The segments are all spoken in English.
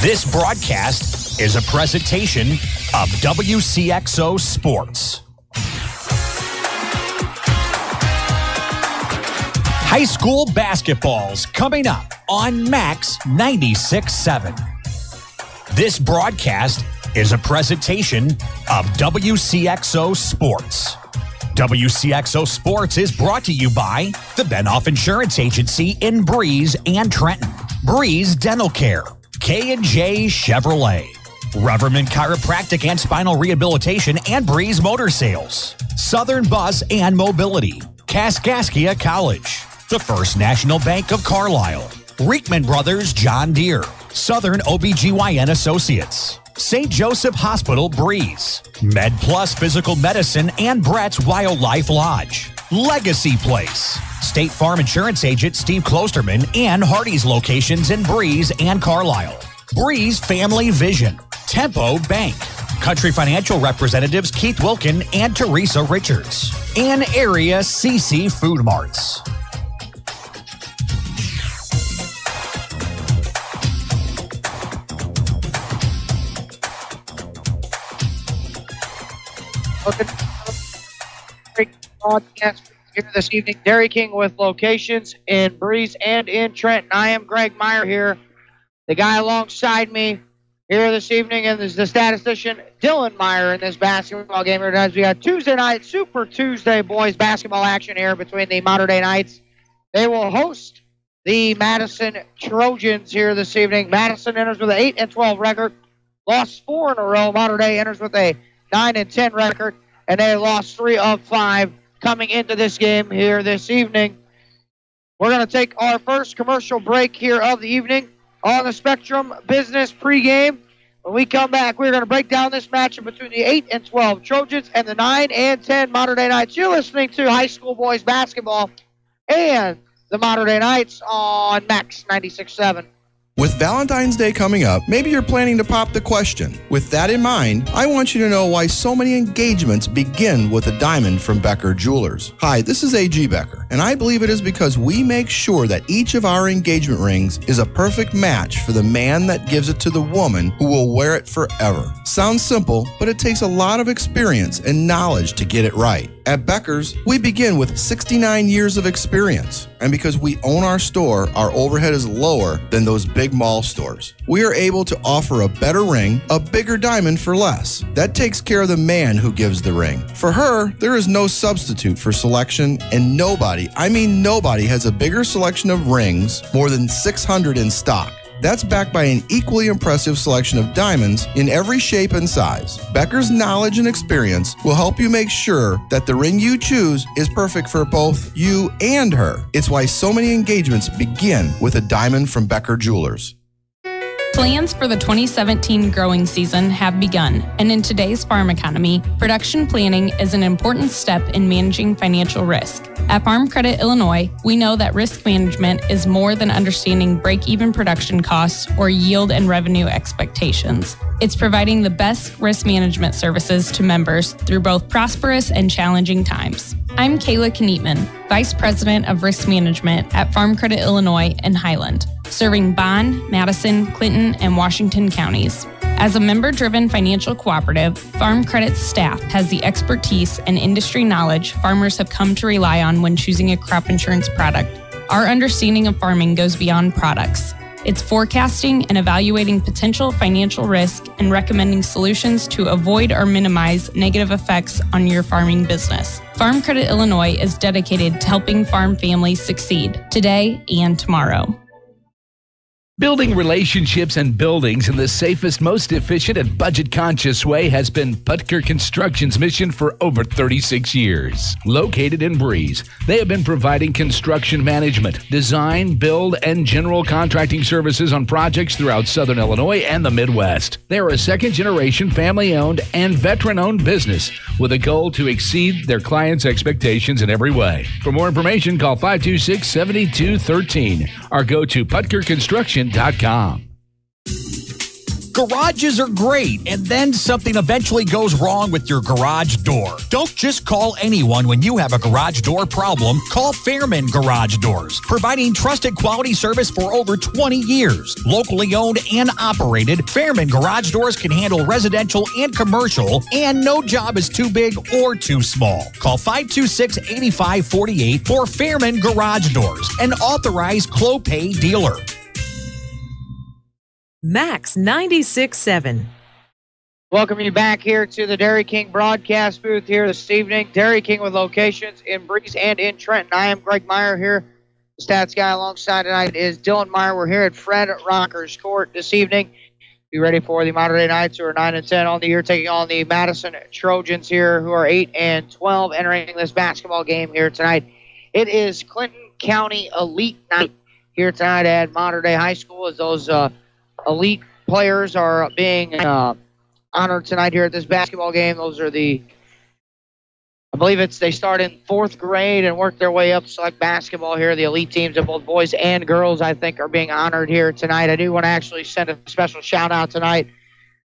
This broadcast is a presentation of WCXO Sports. High school basketball's coming up on Max 96.7. This broadcast is a presentation of WCXO Sports. WCXO Sports is brought to you by the Benoff Insurance Agency in Breeze and Trenton, Breeze Dental Care, K&J Chevrolet, Reverman Chiropractic and Spinal Rehabilitation and Breeze Motor Sales, Southern Bus and Mobility, Kaskaskia College, the First National Bank of Carlisle, Reekman Brothers John Deere, Southern OBGYN Associates, St. Joseph Hospital Breeze, Med Plus Physical Medicine and Brett's Wildlife Lodge, Legacy Place, State Farm Insurance Agent Steve Klosterman and Hardy's locations in Breeze and Carlisle, Breeze Family Vision, Tempo Bank, Country Financial Representatives Keith Wilkin and Teresa Richards, and Area CC Food Marts. Welcome to broadcast here this evening. Dairy King with locations in Breeze and in Trenton. I am Greg Meyer here. The guy alongside me here this evening is the statistician Dylan Meyer in this basketball game here tonight. We got Tuesday night, Super Tuesday boys basketball action here between the Mater Dei Knights. They will host the Madison Trojans here this evening. Madison enters with an 8-12 record, lost 4 in a row. Mater Dei enters with a 9-10 record, and they lost 3 of 5 coming into this game here this evening. We're going to take our first commercial break here of the evening on the Spectrum Business pregame. When we come back, we're going to break down this matchup between the 8-12 Trojans and the 9-10 Mater Dei Knights. You're listening to high school boys basketball and the Mater Dei Knights on Max 96.7. With Valentine's Day coming up, maybe you're planning to pop the question. With that in mind, I want you to know why so many engagements begin with a diamond from Becker Jewelers. Hi, this is A.G. Becker, and I believe it is because we make sure that each of our engagement rings is a perfect match for the man that gives it to the woman who will wear it forever. Sounds simple, but it takes a lot of experience and knowledge to get it right. At Becker's, we begin with 69 years of experience. And because we own our store, our overhead is lower than those big mall stores. We are able to offer a better ring, a bigger diamond for less. That takes care of the man who gives the ring. For her, there is no substitute for selection, and nobody, I mean nobody, has a bigger selection of rings, more than 600 in stock. That's backed by an equally impressive selection of diamonds in every shape and size. Becker's knowledge and experience will help you make sure that the ring you choose is perfect for both you and her. It's why so many engagements begin with a diamond from Becker Jewelers. Plans for the 2017 growing season have begun, and in today's farm economy, production planning is an important step in managing financial risk. At Farm Credit Illinois, we know that risk management is more than understanding break-even production costs or yield and revenue expectations. It's providing the best risk management services to members through both prosperous and challenging times. I'm Kayla Knietman, Vice President of Risk Management at Farm Credit Illinois in Highland, serving Bond, Madison, Clinton, and Washington counties. As a member-driven financial cooperative, Farm Credit's staff has the expertise and industry knowledge farmers have come to rely on when choosing a crop insurance product. Our understanding of farming goes beyond products. It's forecasting and evaluating potential financial risk and recommending solutions to avoid or minimize negative effects on your farming business. Farm Credit Illinois is dedicated to helping farm families succeed today and tomorrow. Building relationships and buildings in the safest, most efficient, and budget-conscious way has been Putker Construction's mission for over 36 years. Located in Breeze, they have been providing construction management, design, build, and general contracting services on projects throughout Southern Illinois and the Midwest. They are a second-generation, family-owned, and veteran-owned business with a goal to exceed their clients' expectations in every way. For more information, call 526-7213 or go to PutkerConstruction.com. Garages are great, and then something eventually goes wrong with your garage door. Don't just call anyone when you have a garage door problem. Call Fairman Garage Doors, providing trusted quality service for over 20 years. Locally owned and operated, Fairman Garage Doors can handle residential and commercial, and no job is too big or too small. Call 526-8548 for Fairman Garage Doors, an authorized Clopay dealer. Max 96.7. Welcome you back here to the Dairy King broadcast booth here this evening. Dairy King with locations in Breeze and in Trenton. I am Greg Meyer here. The stats guy alongside tonight is Dylan Meyer. We're here at Fred Rocker's Court this evening. Be ready for the Mater Dei Knights, who are 9-10 on the year, taking on the Madison Trojans here, who are 8-12, entering this basketball game here tonight. It is Clinton County Elite Night here tonight at Mater Dei High School, as those elite players are being honored tonight here at this basketball game. Those are I believe they start in 4th grade and work their way up to select basketball here. The elite teams of both boys and girls, I think, are being honored here tonight. I do want to actually send a special shout out tonight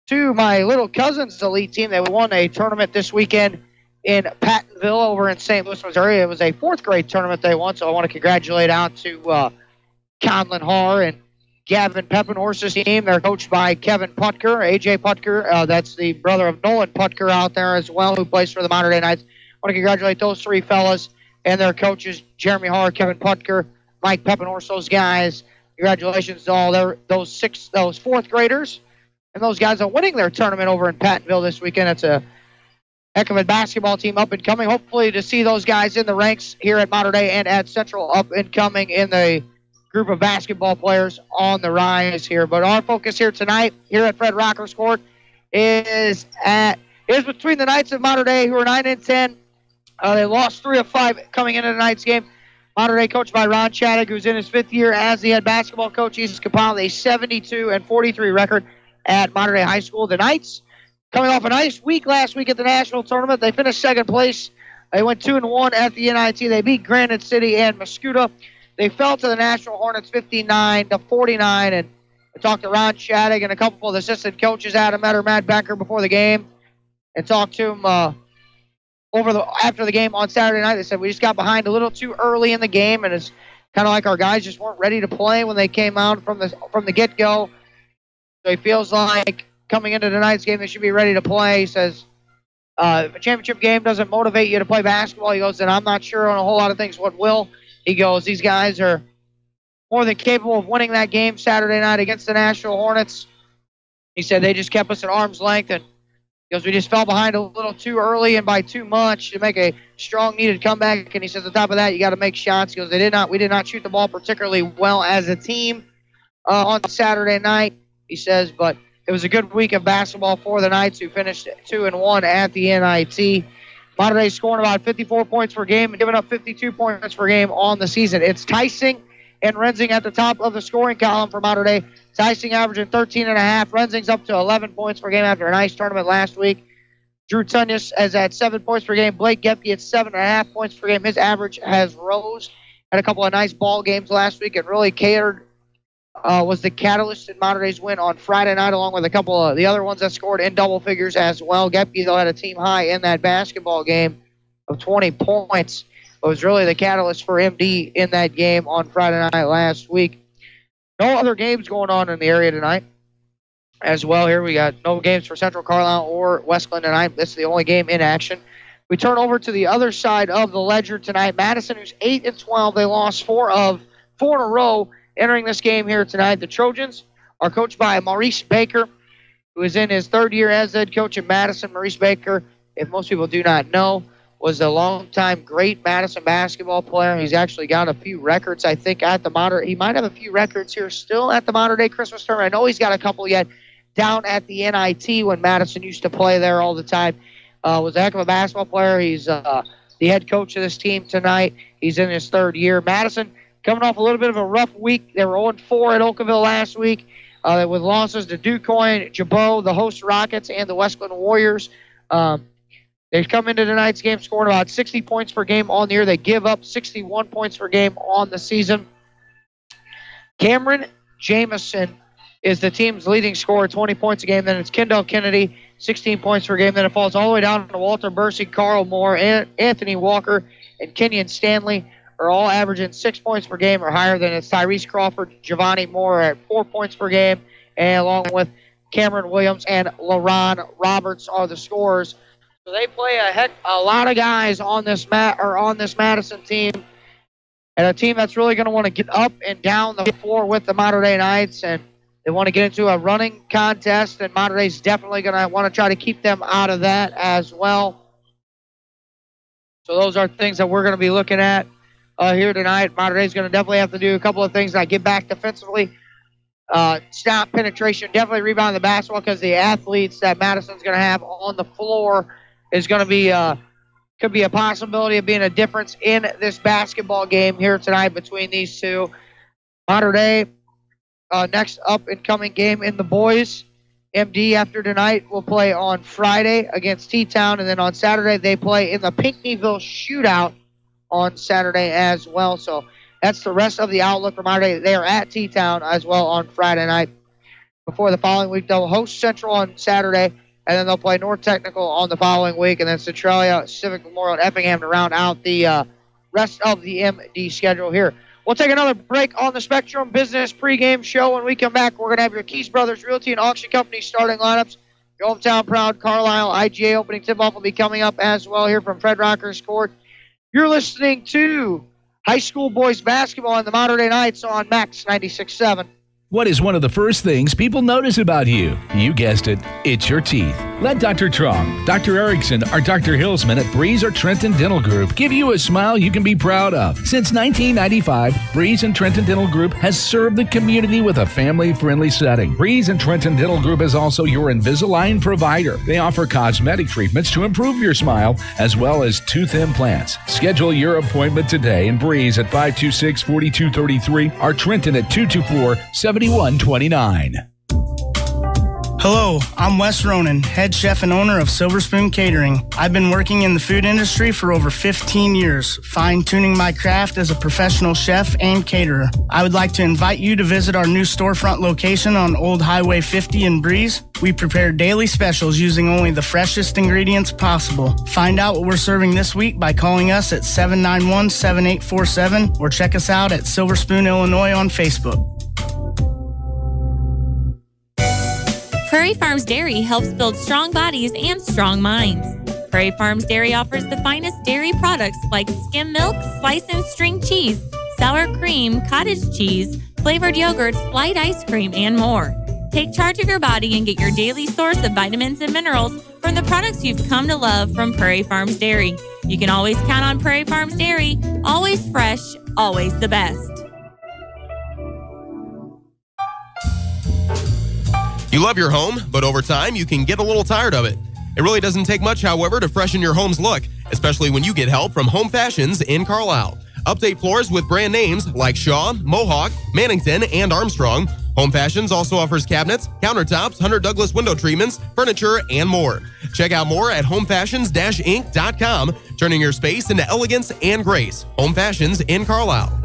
to my little cousin's elite team. They won a tournament this weekend in Pattonville over in St. Louis, Missouri. It was a 4th grade tournament they won, so I want to congratulate out to Conlon Haar and Gavin Peppenhorse's team. They're coached by Kevin Putker, A.J. Putker. That's the brother of Nolan Putker out there as well, who plays for the Mater Dei Knights. I want to congratulate those 3 fellas and their coaches, Jeremy Haar, Kevin Putker, Mike Peppenhorse, those guys. Congratulations to all those 4th graders and those guys are winning their tournament over in Pattonville this weekend. It's a heck of a basketball team up and coming. Hopefully to see those guys in the ranks here at Mater Dei and at Central up and coming in the group of basketball players on the rise here. But our focus here tonight, here at Fred Rocker's Court, is between the Knights of Mater Dei, who are 9-10. They lost 3 of 5 coming into tonight's game. Mater Dei coached by Ron Chaddick, who's in his 5th year as the head basketball coach. He's compiled a 72-43 record at Mater Dei High School. The Knights, coming off a nice week last week at the national tournament, they finished 2nd place. They went 2-1 at the NIT. They beat Granite City and Mascoutah. They fell to the National Hornets 59-49, and I talked to Ron Chaddick and a couple of the assistant coaches, Adam Metter, Matt Becker, before the game, and talked to him after the game on Saturday night. They said we just got behind a little too early in the game, and it's kind of like our guys just weren't ready to play when they came out from the get-go. So he feels like coming into tonight's game they should be ready to play. He says if a championship game doesn't motivate you to play basketball, he goes, then I'm not sure on a whole lot of things what will. He goes, these guys are more than capable of winning that game Saturday night against the National Hornets. He said they just kept us at arm's length, and he goes, we just fell behind a little too early and by too much to make a strong needed comeback. And he says on top of that, you got to make shots. He goes, we did not shoot the ball particularly well as a team on Saturday night. He says, but it was a good week of basketball for the Knights, who finished 2-1 at the NIT. Mater Dei scoring about 54 points per game and giving up 52 points per game on the season. It's Tysing and Rensing at the top of the scoring column for Mater Dei. Tysing averaging 13.5. Rensing's up to 11 points per game after a nice tournament last week. Drew Tunyas is at 7 points per game. Blake Gepke at 7.5 points per game. His average has rose. Had a couple of nice ball games last week and really was the catalyst in Mater Dei's win on Friday night, along with a couple of the other ones that scored in double figures as well. Gepke, though, had a team high in that basketball game of 20 points. It was really the catalyst for MD in that game on Friday night last week. No other games going on in the area tonight as well. Here we got no games for Central Carlisle or Westland tonight. This is the only game in action. We turn over to the other side of the ledger tonight. Madison, who's 8-12, they lost 4 in a row entering this game here tonight. The Trojans are coached by Maurice Baker, who is in his 3rd year as head coach at Madison. Maurice Baker, if most people do not know, was a longtime great Madison basketball player. He's actually got a few records, I think, at the Mater. He might have a few records here still at the Mater Dei Christmas tournament. I know he's got a couple yet down at the NIT when Madison used to play there all the time. Was a heck of a basketball player. He's the head coach of this team tonight. He's in his 3rd year. Madison coming off a little bit of a rough week. They were 0-4 at Oakville last week with losses to DuQuoin, Jabot, the host Rockets, and the Westland Warriors. They come into tonight's game scoring about 60 points per game on the year. They give up 61 points per game on the season. Cameron Jamison is the team's leading scorer, 20 points a game. Then it's Kendall Kennedy, 16 points per game. Then it falls all the way down to Walter Bursey, Carl Moore, and Anthony Walker, and Kenyon Stanley are all averaging 6 points per game or higher. Than it's Tyrese Crawford, Giovanni Moore at 4 points per game, and along with Cameron Williams and LaRon Roberts are the scorers. So they play a lot of guys on this Madison team, and a team that's really going to want to get up and down the floor with the Mater Dei Knights, and they want to get into a running contest, and Mater Dei's definitely going to want to try to keep them out of that as well. So those are things that we're going to be looking at here tonight. Mater Dei's going to definitely have to do a couple of things like get back defensively, stop penetration, definitely rebound the basketball, because the athletes that Madison's going to have on the floor is going to be could be a possibility of being a difference in this basketball game here tonight between these two. Mater Dei, next up and coming game in the boys, MD after tonight will play on Friday against T-Town, and then on Saturday they play in the Pinckneyville Shootout on Saturday as well. So that's the rest of the outlook for Mater Dei. They are at T-Town as well on Friday night. Before the following week, they'll host Central on Saturday, and then they'll play North Technical on the following week, and then Centralia, Civic Memorial, and Effingham to round out the rest of the MD schedule here. We'll take another break on the Spectrum Business pregame show. When we come back, we're going to have your Keys Brothers Realty and Auction Company starting lineups. Your hometown proud Carlisle IGA opening tip-off will be coming up as well here from Fred Rocker's Court. You're listening to high school boys basketball on the Mater Dei Knights on Max 96.7. What is one of the first things people notice about you? You guessed it, it's your teeth. Let Dr. Trong, Dr. Erickson, or Dr. Hillsman at Breeze or Trenton Dental Group give you a smile you can be proud of. Since 1995, Breeze and Trenton Dental Group has served the community with a family-friendly setting. Breeze and Trenton Dental Group is also your Invisalign provider. They offer cosmetic treatments to improve your smile, as well as tooth implants. Schedule your appointment today in Breeze at 526-4233 or Trenton at 224-7129. Hello, I'm Wes Ronan, head chef and owner of Silver Spoon Catering. I've been working in the food industry for over 15 years, fine-tuning my craft as a professional chef and caterer. I would like to invite you to visit our new storefront location on Old Highway 50 in Breeze. We prepare daily specials using only the freshest ingredients possible. Find out what we're serving this week by calling us at 791-7847 or check us out at Silver Spoon, Illinois on Facebook. Prairie Farms Dairy helps build strong bodies and strong minds. Prairie Farms Dairy offers the finest dairy products like skim milk, slice and string cheese, sour cream, cottage cheese, flavored yogurts, light ice cream, and more. Take charge of your body and get your daily source of vitamins and minerals from the products you've come to love from Prairie Farms Dairy. You can always count on Prairie Farms Dairy, always fresh, always the best. You love your home, but over time, you can get a little tired of it. It really doesn't take much, however, to freshen your home's look, especially when you get help from Home Fashions in Carlisle. Update floors with brand names like Shaw, Mohawk, Mannington, and Armstrong. Home Fashions also offers cabinets, countertops, Hunter Douglas window treatments, furniture, and more. Check out more at homefashions-inc.com, turning your space into elegance and grace. Home Fashions in Carlisle.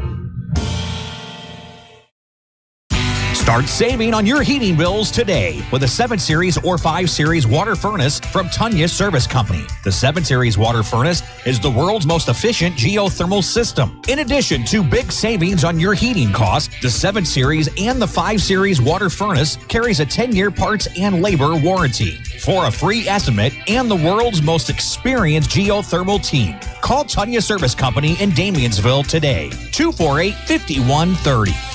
Start saving on your heating bills today with a 7 Series or 5 Series water furnace from Tunya Service Company. The 7 Series water furnace is the world's most efficient geothermal system. In addition to big savings on your heating costs, the 7 Series and the 5 Series water furnace carries a 10-year parts and labor warranty. For a free estimate and the world's most experienced geothermal team, call Tunya Service Company in Damiansville today, 248-5130.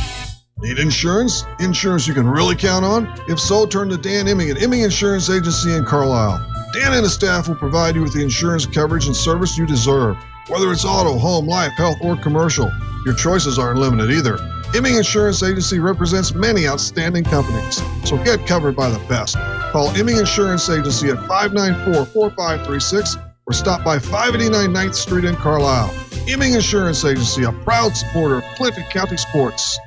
Need insurance? Insurance you can really count on? If so, turn to Dan Imming at Imming Insurance Agency in Carlisle. Dan and his staff will provide you with the insurance coverage and service you deserve. Whether it's auto, home, life, health, or commercial, your choices aren't limited either. Imming Insurance Agency represents many outstanding companies, so get covered by the best. Call Imming Insurance Agency at 594-4536 or stop by 589 9th Street in Carlisle. Imming Insurance Agency, a proud supporter of Clinton County sports.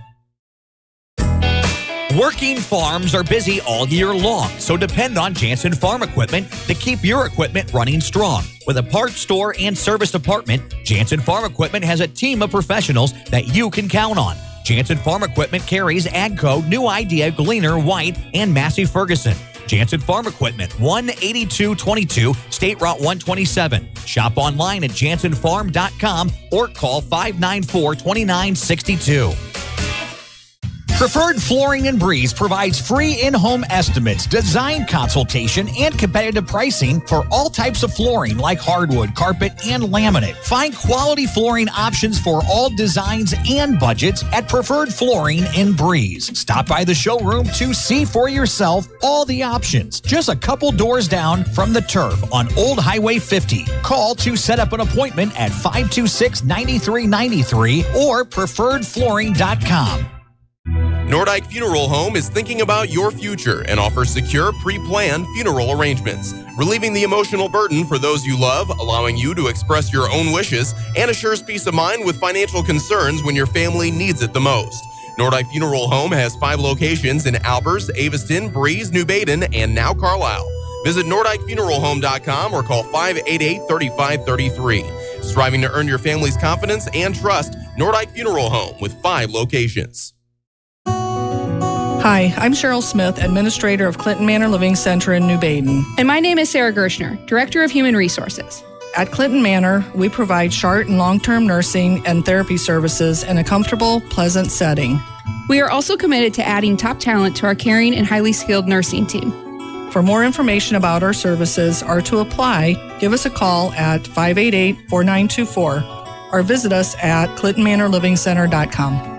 Working farms are busy all year long, so depend on Jansen Farm Equipment to keep your equipment running strong. With a parts store and service department, Jansen Farm Equipment has a team of professionals that you can count on. Jansen Farm Equipment carries AGCO, New Idea, Gleaner, White, and Massey Ferguson. Jansen Farm Equipment, 18222 State Route 127. Shop online at jansenfarm.com or call 594-2962. Preferred Flooring and Breeze provides free in-home estimates, design consultation, and competitive pricing for all types of flooring like hardwood, carpet, and laminate. Find quality flooring options for all designs and budgets at Preferred Flooring and Breeze. Stop by the showroom to see for yourself all the options. Just a couple doors down from the Turf on Old Highway 50. Call to set up an appointment at 526-9393 or preferredflooring.com. Nordyke Funeral Home is thinking about your future and offers secure, pre-planned funeral arrangements, relieving the emotional burden for those you love, allowing you to express your own wishes, and assures peace of mind with financial concerns when your family needs it the most. Nordyke Funeral Home has 5 locations in Albers, Aveston, Breeze, New Baden, and now Carlisle. Visit NordikeFuneralHome.com or call 588-3533. Striving to earn your family's confidence and trust, Nordyke Funeral Home with 5 locations. Hi, I'm Cheryl Smith, Administrator of Clinton Manor Living Center in New Baden. And my name is Sarah Gershner, Director of Human Resources. At Clinton Manor, we provide short and long-term nursing and therapy services in a comfortable, pleasant setting. We are also committed to adding top talent to our caring and highly skilled nursing team. For more information about our services or to apply, give us a call at 588-4924 or visit us at ClintonManorLivingCenter.com.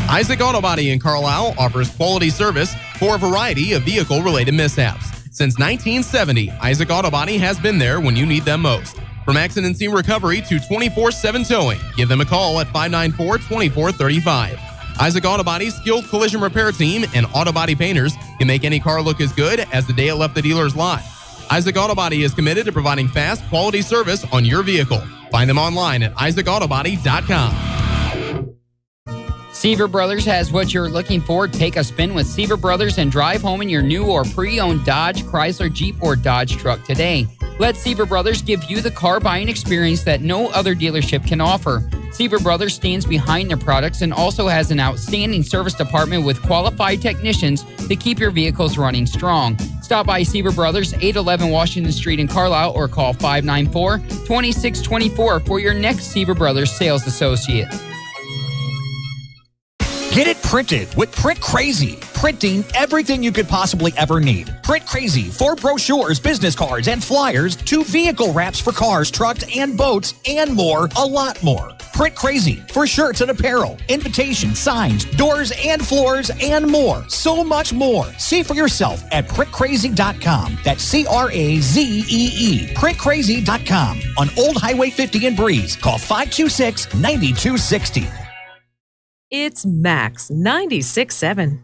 Isaac Auto Body in Carlisle offers quality service for a variety of vehicle-related mishaps. Since 1970, Isaac Auto Body has been there when you need them most. From accident scene recovery to 24/7 towing, give them a call at 594-2435. Isaac Auto Body's skilled collision repair team and auto body painters can make any car look as good as the day it left the dealer's lot. Isaac Auto Body is committed to providing fast, quality service on your vehicle. Find them online at isaacautobody.com. Seaver Brothers has what you're looking for. Take a spin with Seaver Brothers and drive home in your new or pre-owned Dodge, Chrysler, Jeep, or Dodge truck today. Let Seaver Brothers give you the car buying experience that no other dealership can offer. Seaver Brothers stands behind their products and also has an outstanding service department with qualified technicians to keep your vehicles running strong. Stop by Seaver Brothers, 811 Washington Street in Carlisle, or call 594-2624 for your next Seaver Brothers sales associate. Get it printed with Print Crazy. Printing everything you could possibly ever need. Print Crazy for brochures, business cards, and flyers to vehicle wraps for cars, trucks, and boats, and more, a lot more. Print Crazy for shirts and apparel, invitations, signs, doors and floors, and more. So much more. See for yourself at printcrazy.com. That's CRAZEE. Printcrazy.com on Old Highway 50 in Breeze. Call 526-9260. It's Max 96.7.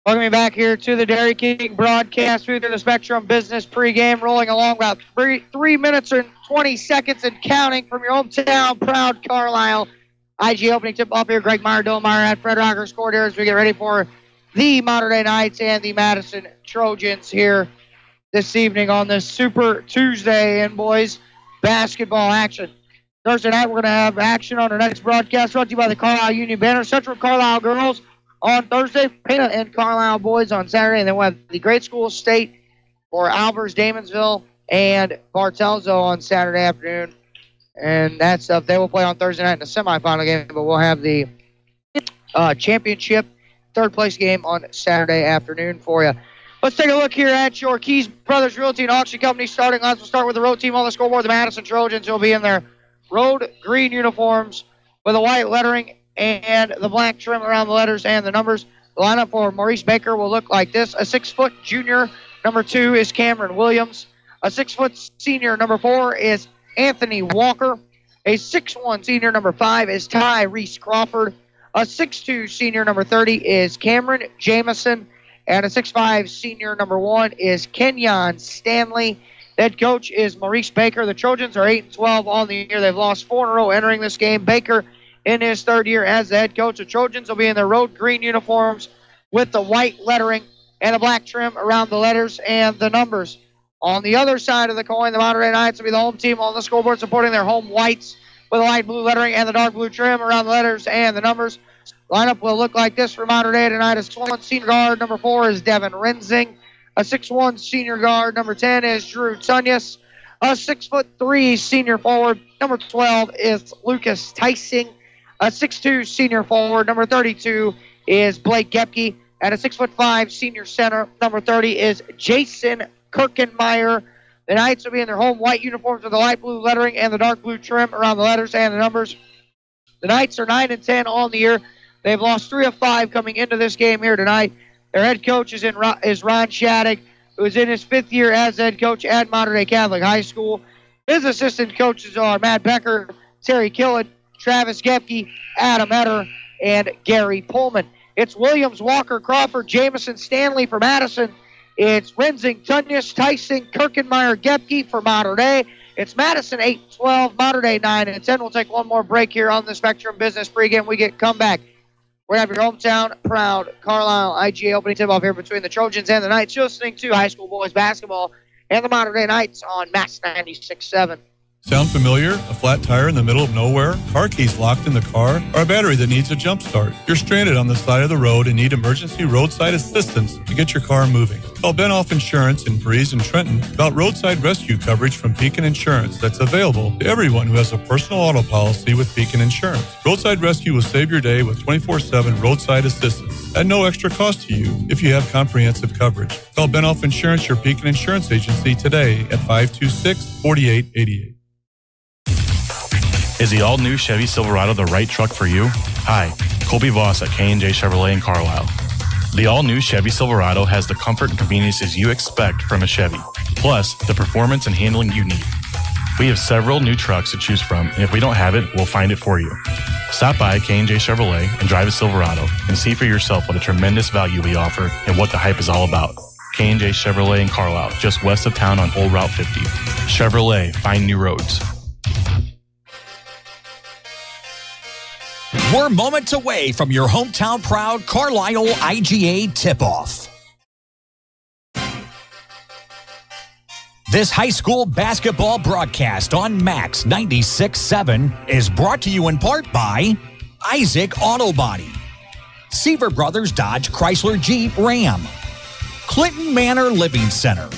Welcome me back here to the Dairy King broadcast through the Spectrum Business pregame, rolling along about 3 minutes and 20 seconds and counting from your hometown, proud Carlisle. IG opening tip off here, Greg Meyer, Dylan Meyer at Fred Rocker scored here as we get ready for the Mater Dei Knights and the Madison Trojans here this evening on this Super Tuesday. And boys, basketball action. Thursday night, we're going to have action on our next broadcast brought to you by the Carlisle Union Banner. Central Carlisle girls on Thursday, Pena and Carlisle boys on Saturday, and then we'll have the Great School State for Albers, Damonsville, and Bartelzo on Saturday afternoon. And that stuff, they will play on Thursday night in the semifinal game, but we'll have the championship third-place game on Saturday afternoon for you. Let's take a look here at your Keys Brothers Realty and Auction Company starting lines. We'll start with the road team on the scoreboard. The Madison Trojans will be in their road green uniforms with the white lettering and the black trim around the letters and the numbers. The lineup for Maurice Baker will look like this. A 6-foot junior, number 2 is Cameron Williams. A 6-foot senior, number 4 is Anthony Walker. A 6'1 senior, number 5 is Ty Reese Crawford. A 6'2 senior, number 30 is Cameron Jamison. And a 6'5 senior, number 1 is Kenyon Stanley. Head coach is Maurice Baker. The Trojans are 8-12 on the year. They've lost 4 in a row entering this game. Baker in his third year as the head coach. The Trojans will be in their road green uniforms with the white lettering and the black trim around the letters and the numbers. On the other side of the coin, the Mater Dei Knights will be the home team on the scoreboard supporting their home whites with the light blue lettering and the dark blue trim around the letters and the numbers. Lineup will look like this for Mater Day tonight. A 6'1" senior guard, number 4 is Devin Renzing. A 6'1" senior guard, number 10 is Drew Tunyas. A 6'3" senior forward, number 12 is Lucas Tyson. A 6'2" senior forward, number 32 is Blake Gepke. And a 6'5" senior center, number 30 is Jason Kirkenmeyer. The Knights will be in their home white uniforms with the light blue lettering and the dark blue trim around the letters and the numbers. The Knights are 9-10 on the year. They've lost 3 of 5 coming into this game here tonight. Their head coach is Ron Shattuck, who is in his 5th year as head coach at Mater Dei Catholic High School. His assistant coaches are Matt Becker, Terry Killen, Travis Gepke, Adam Etter, and Gary Pullman. It's Williams, Walker, Crawford, Jamison, Stanley for Madison. It's Renzing, Tunyas, Tyson, Kirkenmeyer, Gepke for Mater Dei. It's Madison 8-12, Mater Dei 9-10. We'll take one more break here on the Spectrum Business pregame. We get come back. We're going to have your hometown proud Carlisle IGA opening tip-off here between the Trojans and the Knights. You're listening to high school boys basketball and the Mater Dei Knights on Max 96.7. Sound familiar? A flat tire in the middle of nowhere? Car keys locked in the car? Or a battery that needs a jump start? You're stranded on the side of the road and need emergency roadside assistance to get your car moving. Call Benoff Insurance in Breeze and Trenton about roadside rescue coverage from Beacon Insurance that's available to everyone who has a personal auto policy with Beacon Insurance. Roadside Rescue will save your day with 24/7 roadside assistance at no extra cost to you if you have comprehensive coverage. Call Benoff Insurance, your Beacon Insurance agency, today at 526-4888. Is the all-new Chevy Silverado the right truck for you? Hi, Colby Voss at K&J Chevrolet in Carlisle. The all-new Chevy Silverado has the comfort and conveniences you expect from a Chevy, plus the performance and handling you need. We have several new trucks to choose from, and if we don't have it, we'll find it for you. Stop by K&J Chevrolet and drive a Silverado and see for yourself what a tremendous value we offer and what the hype is all about. K&J Chevrolet in Carlisle, just west of town on Old Route 50. Chevrolet, find new roads. We're moments away from your hometown proud Carlisle IGA tip-off. This high school basketball broadcast on Max 96.7 is brought to you in part by Isaac Auto Body, Seaver Brothers Dodge Chrysler Jeep Ram, Clinton Manor Living Center,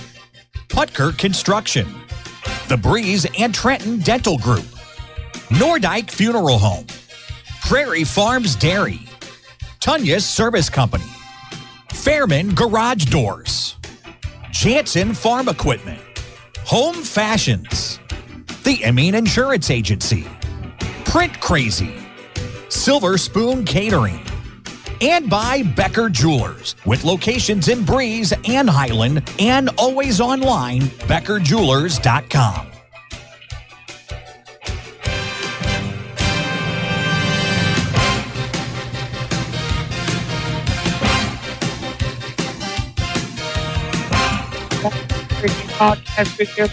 Putker Construction, The Breeze and Trenton Dental Group, Nordyke Funeral Home, Prairie Farms Dairy, Tunyas Service Company, Fairman Garage Doors, Jansen Farm Equipment, Home Fashions, the Emeen Insurance Agency, Print Crazy, Silver Spoon Catering, and by Becker Jewelers, with locations in Breeze and Highland, and always online, beckerjewelers.com. Podcast with your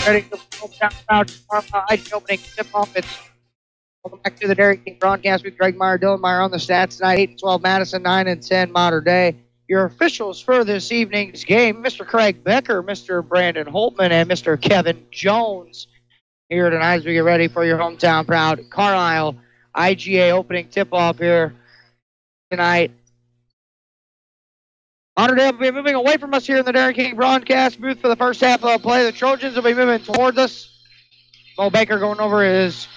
ready to hometown proud IGA opening tip-off. Welcome back to the Dairy King broadcast with Greg Meyer, Dylan Meyer on the stats tonight. 8-12 Madison, 9-10 Mater Dei. Your officials for this evening's game, Mr. Craig Becker, Mr. Brandon Holtman, and Mr. Kevin Jones here tonight as we get ready for your hometown proud Carlisle IGA opening tip-off here tonight. Mater Dei will be moving away from us here in the Dairy King broadcast booth for the first half of play. The Trojans will be moving towards us. Mo Baker going over his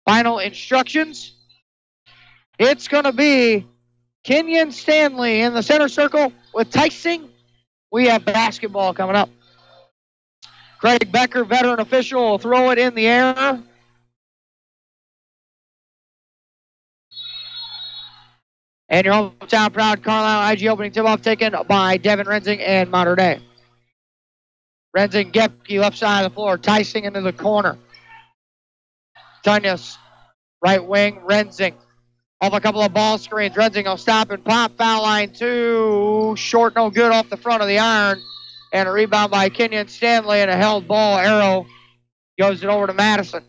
final instructions. It's going to be Kenyon Stanley in the center circle with Tyson. We have basketball coming up. Craig Becker, veteran official, will throw it in the air. And your hometown proud Carlisle IG opening tip-off taken by Devin Renzing and Mater Dei. Renzing, Gepke, left side of the floor. Tyson into the corner. Tunyas, right wing. Renzing, off a couple of ball screens. Renzing will stop and pop. Foul line 2. Short, no good off the front of the iron. And a rebound by Kenyon Stanley and a held ball. Arrow goes it over to Madison.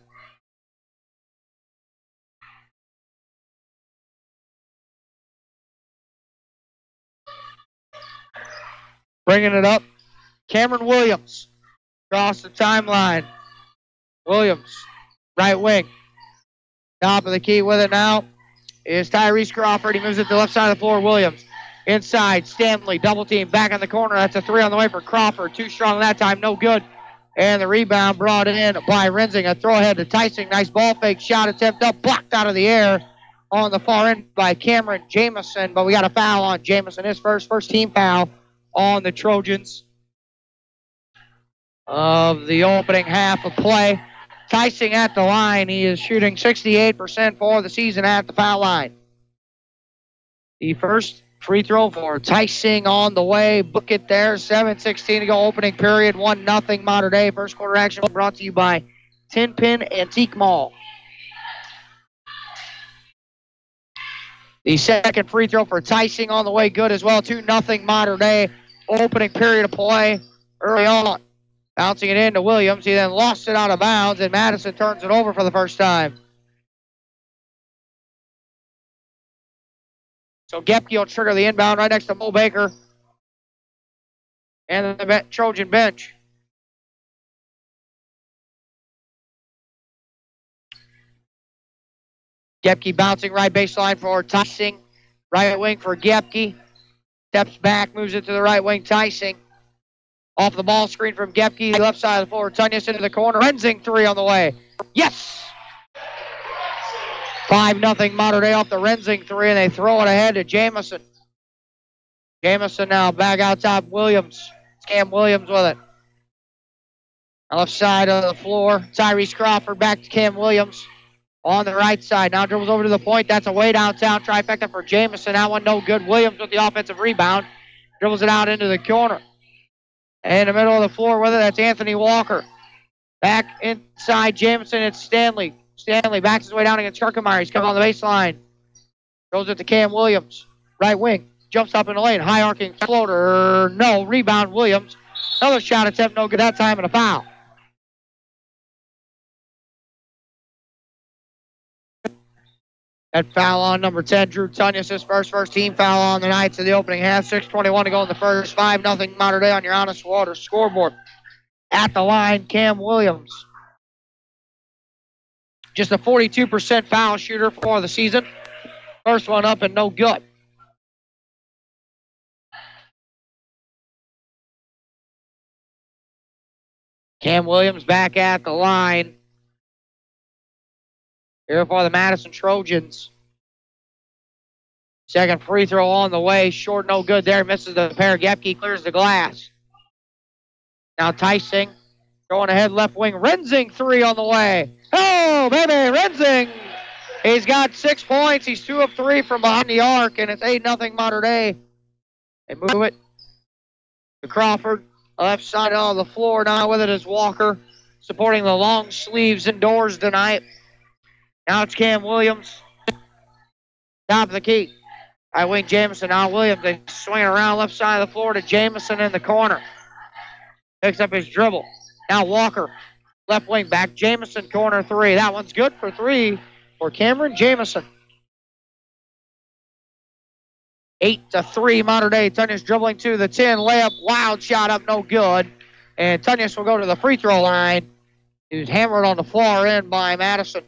Bringing it up, Cameron Williams across the timeline. Williams right wing. Top of the key with it now is Tyrese Crawford. He moves it to the left side of the floor. Williams inside. Stanley double team back in the corner. That's a 3 on the way for Crawford. Too strong that time. No good. And the rebound brought in by Renzing. A throw ahead to Tyson. Nice ball fake. Shot attempt up. Blocked out of the air on the far end by Cameron Jamison. But we got a foul on Jamison. His first team foul on the Trojans of the opening half of play. Tyson at the line. He is shooting 68% for the season at the foul line. The first free throw for Tyson on the way. Book it there. 7:16 to go. Opening period. 1-0 Mater Dei. First quarter action brought to you by Tin Pin Antique Mall. The second free throw for Tyson on the way. Good as well. 2-0 Mater Dei. Opening period of play early on. Bouncing it into Williams. He then lost it out of bounds, and Madison turns it over for the first time. So Gepke will trigger the inbound right next to Mo Baker and the Trojan bench. Gepke bouncing right baseline for Tyson. Right wing for Gepke. Steps back, moves it to the right wing. Tyson. Off the ball screen from Gepke, left side of the floor. Tunyas into the corner. Renzing 3 on the way. Yes! 5-0 Mater Dei off the Renzing 3, and they throw it ahead to Jamison. Jamison now back out top. Williams. It's Cam Williams with it. Left side of the floor. Tyrese Crawford back to Cam Williams on the right side. Now dribbles over to the point. That's a way downtown trifecta for Jamison. That one no good. Williams with the offensive rebound. Dribbles it out into the corner. In the middle of the floor with it, that's Anthony Walker. Back inside Jamison, it's Stanley. Stanley backs his way down against Kirkemeyer. He's coming on the baseline. Throws it to Cam Williams. Right wing. Jumps up in the lane. High arcing floater. No. Rebound Williams. Another shot attempt. No good that time, and a foul. That foul on number 10, Drew Tunyas, his first team foul on the night to the opening half. 6:21 to go in the first. 5-0 Mater Dei on your Honest Water scoreboard. At the line, Cam Williams. Just a 42% foul shooter for the season. First one up and no good. Cam Williams back at the line. Here for the Madison Trojans. Second free throw on the way. Short, no good there. Misses the pair. Gepke clears the glass. Now Tyson going ahead left wing. Renzing 3 on the way. Oh, baby, Renzing. He's got 6 points. He's 2 of 3 from behind the arc, and it's 8-0 Mater Dei. They move it to Crawford. Left side of the floor now with it is Walker. Supporting the long sleeves indoors tonight. Now it's Cam Williams. Top of the key. Right wing Jamison. Now Williams. They swing around left side of the floor to Jamison in the corner. Picks up his dribble. Now Walker. Left wing back. Jamison corner 3. That one's good for 3 for Cameron Jamison. 8-3 Mater Dei. Tunyas dribbling to the 10. Layup. Wild shot up. No good. And Tunyas will go to the free throw line. He was hammered on the far end by Madison.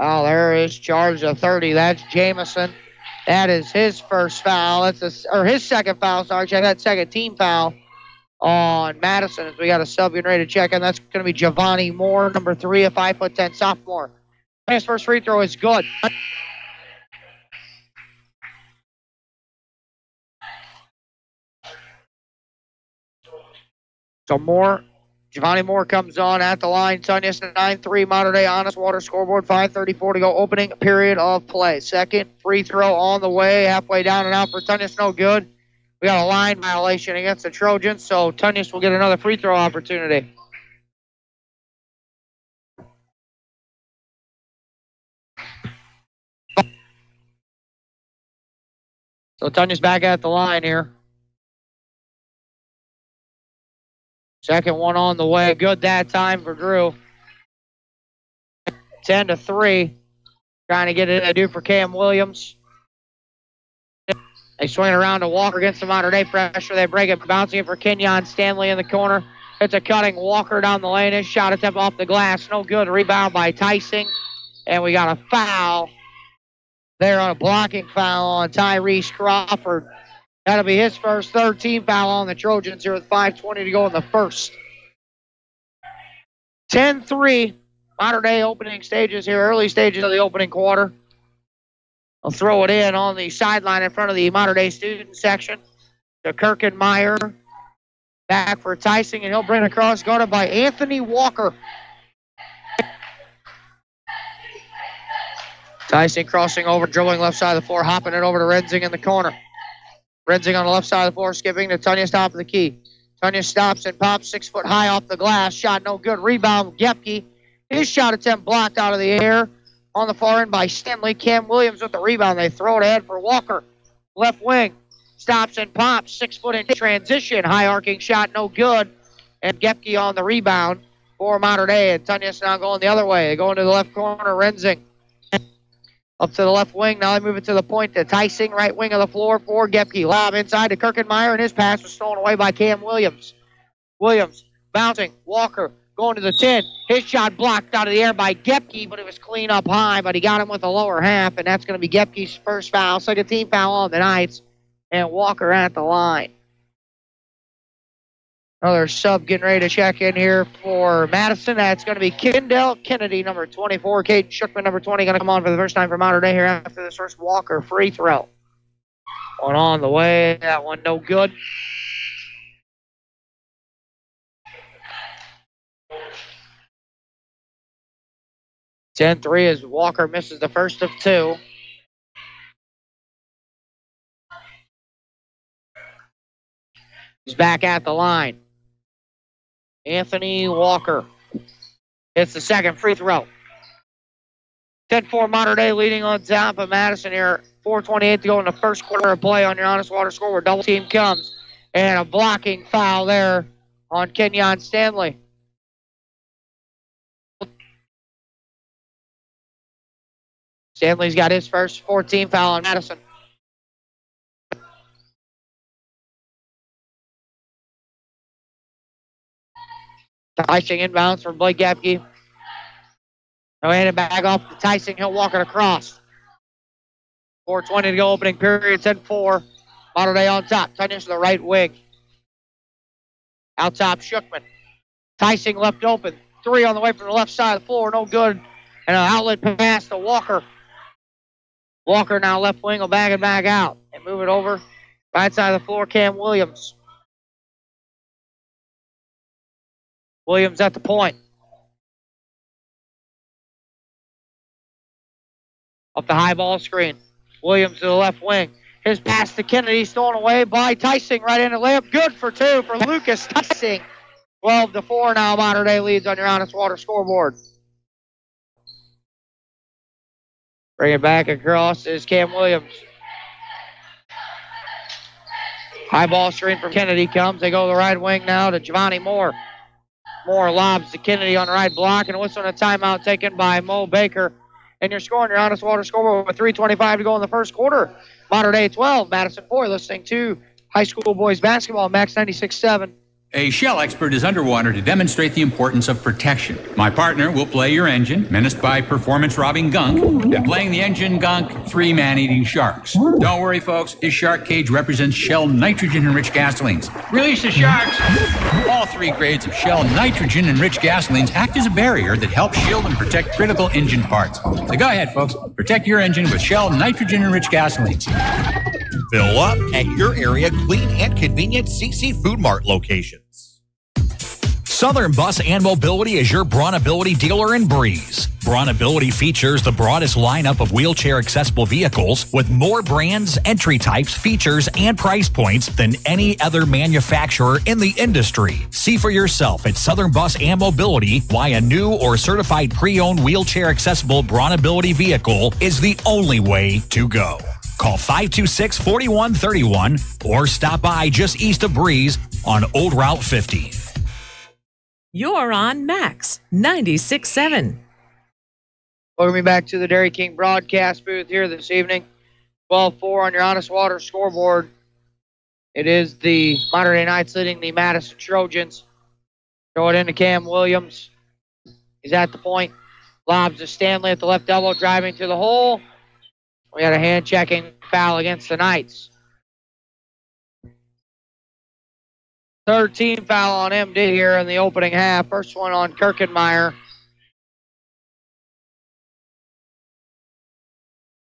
Oh, there is charge of 30. That's Jamison. That is his first foul. His second foul. Sorry, check that second team foul on Madison. As we got a sub getting ready to check in. That's going to be Giovanni Moore, number 3, a 5'10" sophomore. His first free throw is good. So Giovanni Moore comes on at the line. Tunyas 9-3 Mater Dei Honest Water scoreboard. 5:34 to go. Opening period of play. Second free throw on the way. Halfway down and out for Tunyas. No good. We got a line violation against the Trojans, so Tunyas will get another free throw opportunity. So Tunyas back at the line here. Second one on the way. Good that time for Drew. 10-3. Trying to get it to do for Cam Williams. They swing around to Walker against the Mater Dei pressure. They break it, bouncing it for Kenyon Stanley in the corner. It's a cutting Walker down the lane. His shot attempt off the glass. No good. Rebound by Tysing. And we got a foul there on a blocking foul on Tyrese Crawford. That'll be his first, third team foul on the Trojans here with 5:20 to go in the first. 10-3. Modern day opening stages here, early stages of the opening quarter. I'll throw it in on the sideline in front of the modern day student section to Kirkenmeyer. Back for Tysing, and he'll bring it across, guarded by Anthony Walker. Tysing crossing over, dribbling left side of the floor, hopping it over to Renzing in the corner. Renzing on the left side of the floor, skipping to Tunya's top of the key. Tunya stops and pops 6 foot high off the glass. Shot no good. Rebound, Gepke. His shot attempt blocked out of the air on the far end by Stanley. Cam Williams with the rebound. They throw it ahead for Walker. Left wing. Stops and pops. 6 foot in transition. High arcing shot, no good. And Gepke on the rebound for Mater Dei. And Tunya's now going the other way. They go into the left corner. Renzing up to the left wing. Now they move it to the point to Tysing, right wing of the floor for Gepke. Lob inside to Kirkenmeyer, and his pass was stolen away by Cam Williams. Williams bouncing. Walker going to the 10. His shot blocked out of the air by Gepke, but it was clean up high, but he got him with the lower half, and that's going to be Gepke's first foul. Second team foul on the Knights, and Walker at the line. Another sub getting ready to check in here for Madison. That's going to be Kendall Kennedy, number 24. Caden Shookman, number 20, going to come on for the first time for Mater Dei here after this first Walker free throw. One on the way. That one no good. (10-3) as Walker misses the first of two. He's back at the line. Anthony Walker hits the second free throw. 10-4 Mater Dei leading on top of Madison here. 4:28 to go in the first quarter of play on your Honest Water scoreboard. Double team comes. And a blocking foul there on Kenyon Stanley. Stanley's got his first 14 foul on Madison. Tysing inbounds for Blake Gepke. He'll hand it back off to Tysing. He'll walk it across. 4:20 to go, opening period. 10-4. Mater Dei on top. Tunya's to the right wing. Out top, Shookman. Tysing left open. Three on the way from the left side of the floor. No good. And an outlet pass to Walker. Walker now left wing will bag it back out. And move it over. Right side of the floor, Cam Williams. Williams at the point. Up the high ball screen. Williams to the left wing. His pass to Kennedy, stolen away by Tysing. Right in the layup. Good for two for Lucas Tysing. 12-4 now. Mater Dei leads on your Honest Water scoreboard. Bring it back across is Cam Williams. High ball screen from Kennedy comes. They go to the right wing now to Giovanni Moore. Moore lobs to Kennedy on the right block, and a whistle and a timeout taken by Mo Baker. And you're scoring your Honest Water scoreboard with 3:25 to go in the first quarter. Mater Dei 12, Madison 4. Listening to high school boys basketball, Max 96.7. A Shell expert is underwater to demonstrate the importance of protection. My partner will play your engine, menaced by performance-robbing gunk, and playing the engine gunk, 3 man-eating sharks. Don't worry, folks. His shark cage represents Shell nitrogen-enriched gasolines. Release the sharks! All 3 grades of Shell nitrogen-enriched gasolines act as a barrier that helps shield and protect critical engine parts. So go ahead, folks. Protect your engine with Shell nitrogen-enriched gasolines. Fill up at your area clean and convenient CC Food Mart locations. Southern Bus and Mobility is your Brawnability dealer in Breeze. Brawnability features the broadest lineup of wheelchair-accessible vehicles with more brands, entry types, features, and price points than any other manufacturer in the industry. See for yourself at Southern Bus and Mobility why a new or certified pre-owned wheelchair-accessible Brawnability vehicle is the only way to go. Call 526-4131 or stop by just east of Breeze on Old Route 50. You're on Max 96.7. Welcome back to the Dairy King broadcast booth here this evening. 12-4 on your Honest Water scoreboard. It is the Mater Dei Knights leading the Madison Trojans Throw it into Cam Williams. He's at the point. Lobs to Stanley at the left elbow, driving to the hole. We had a hand-checking foul against the Knights. Third team foul on MD here in the opening half. First one on Kirkenmeyer.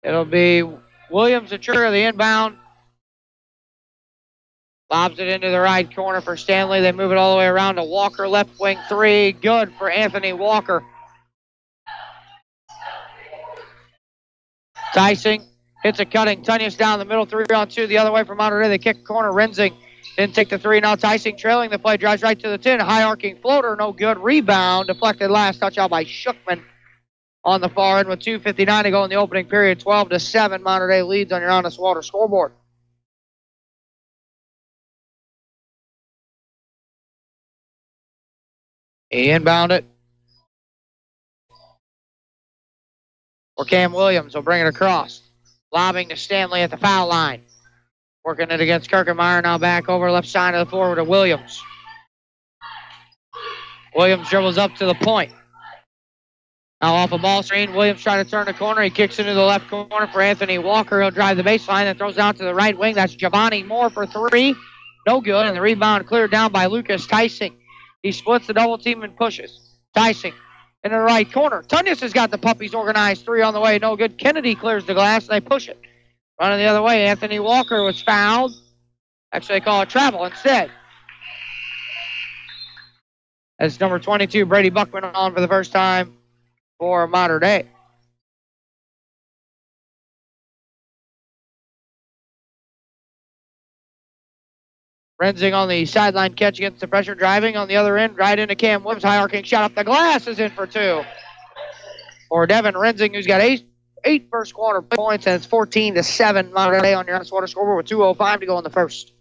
It'll be Williams to trigger the inbound. Lobs it into the right corner for Stanley. They move it all the way around to Walker. Left wing three. Good for Anthony Walker. Tyson hits a cutting. Tunyas down the middle. 3-on-2 the other way from Monterey. They kick corner. Renzing didn't take the three. Now Tyson trailing the play. Drives right to the 10. High arcing floater. No good. Rebound. Deflected last touch out by Shookman on the far end with 2:59 to go in the opening period. 12-7. Monterey leads on your Honest Water scoreboard. He inbound it. For Cam Williams will bring it across. Lobbing to Stanley at the foul line. Working it against Kirkenmeyer. Now back over left side of the floor to Williams. Williams dribbles up to the point. Now off a ball screen. Williams trying to turn the corner. He kicks into the left corner for Anthony Walker. He'll drive the baseline and throws out to the right wing. That's Giovanni Moore for three. No good. And the rebound cleared down by Lucas Tyson. He splits the double team and pushes. Tyson in the right corner. Tunyas has got the puppies organized. Three on the way. No good. Kennedy clears the glass and they push it. Running the other way. Anthony Walker was fouled. Actually, they call it travel instead. As number 22, Brady Buckman, on for the first time for Mater Dei. Renzing on the sideline catch against the pressure, driving on the other end, right into Cam Williams. High arcing shot up the glass is in for two. For Devin Renzing, who's got eight first quarter points, and it's 14-7 Mater Dei on your Honest Water scoreboard with 2:05 to go in the first.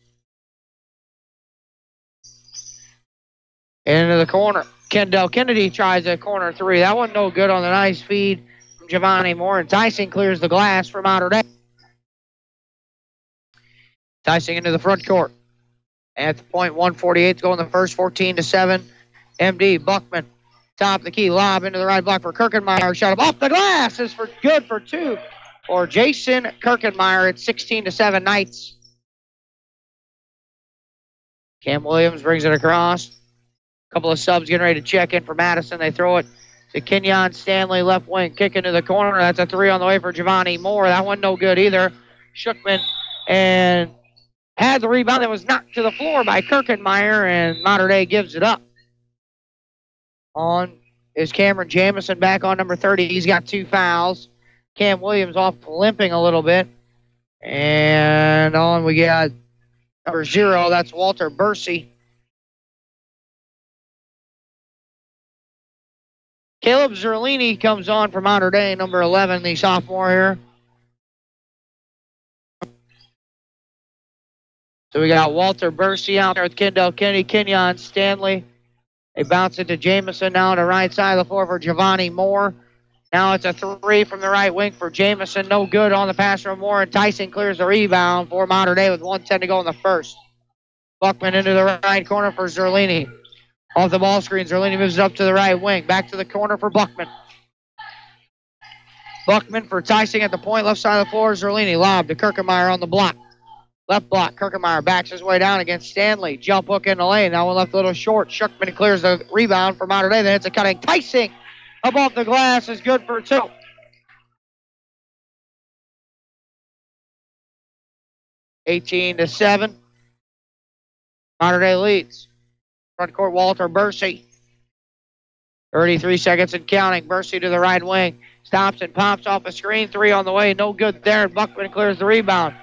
Into the corner. Kendall Kennedy tries a corner three. That one no good on the nice feed from Giovanni Moore, and Tyson clears the glass for Mater Dei. Tyson into the front court. At the point, 1:48 to go in the first, 14-7. MD Buckman, top of the key, lob into the right block for Kirkenmeyer. Shot up off the glass is for good for two. For Jason Kirkenmeyer, it's 16-7 Knights. Cam Williams brings it across. A couple of subs getting ready to check in for Madison. They throw it to Kenyon Stanley, left wing, kick into the corner. That's a three on the way for Giovanni Moore. That one no good either. Shookman and had the rebound that was knocked to the floor by Kirkenmeyer, and Mater Dei gives it up. On is Cameron Jamison back on number 30. He's got two fouls. Cam Williams off limping a little bit. And on we got number 0. That's Walter Bursey. Caleb Zerlini comes on for Mater Dei, number 11, the sophomore here. So we got Walter Bursey out there with Kendall Kennedy, Kenyon Stanley. They bounce it to Jamison now on the right side of the floor for Giovanni Moore. Now it's a three from the right wing for Jamison. No good on the pass from Moore, and Tyson clears the rebound for Mater Dei with 1:10 to go in the first. Buckman into the right corner for Zerlini. Off the ball screen, Zerlini moves it up to the right wing. Back to the corner for Buckman. Buckman for Tyson at the point, left side of the floor. Zerlini lob to Kirkenmeyer on the block. Left block, Kirkenmeyer backs his way down against Stanley. Jump hook in the lane. That one left a little short. Shookman clears the rebound for Mater Dei. Then it's a cutting. Tyson above the glass is good for two. (18-7). Mater Dei leads. Front court, Walter Bursey. 33 seconds and counting. Bursey to the right wing. Stops and pops off a screen. Three on the way. No good there. And Buckman clears the rebound.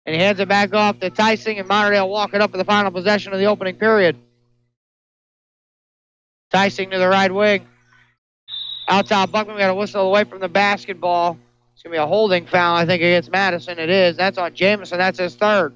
And he hands it back off to Tyson, and Mater Dei will walk it up for the final possession of the opening period. Tyson to the right wing. Out top, Buckman got a whistle away from the basketball. It's going to be a holding foul, I think, against Madison. It is. That's on Jamison. That's his third.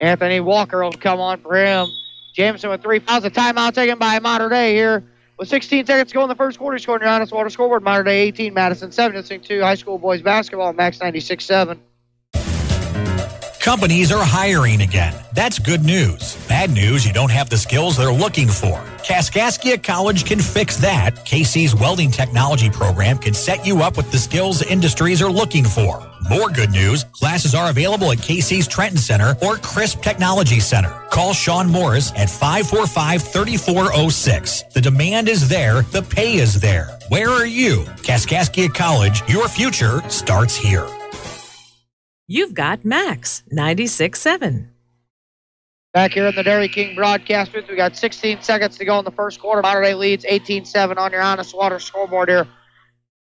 Anthony Walker will come on for him. Jamison with 3 fouls. A timeout taken by Mater Dei here. With 16 seconds to go in the first quarter, scoring your Honest Water scoreboard. Mater Dei 18, Madison 7. Listening to high school boys basketball, Max 96.7. Companies are hiring again. That's good news. Bad news, you don't have the skills they're looking for. Kaskaskia College can fix that. KC's welding technology program can set you up with the skills industries are looking for. More good news, classes are available at KC's Trenton Center or Crisp Technology Center. Call Sean Morris at 545-3406. The demand is there, the pay is there. Where are you? Kaskaskia College, your future starts here. You've got Max 96.7. Back here in the Dairy King broadcast booth, we got 16 seconds to go in the first quarter. Mater Dei leads 18-7 on your Honest Water scoreboard here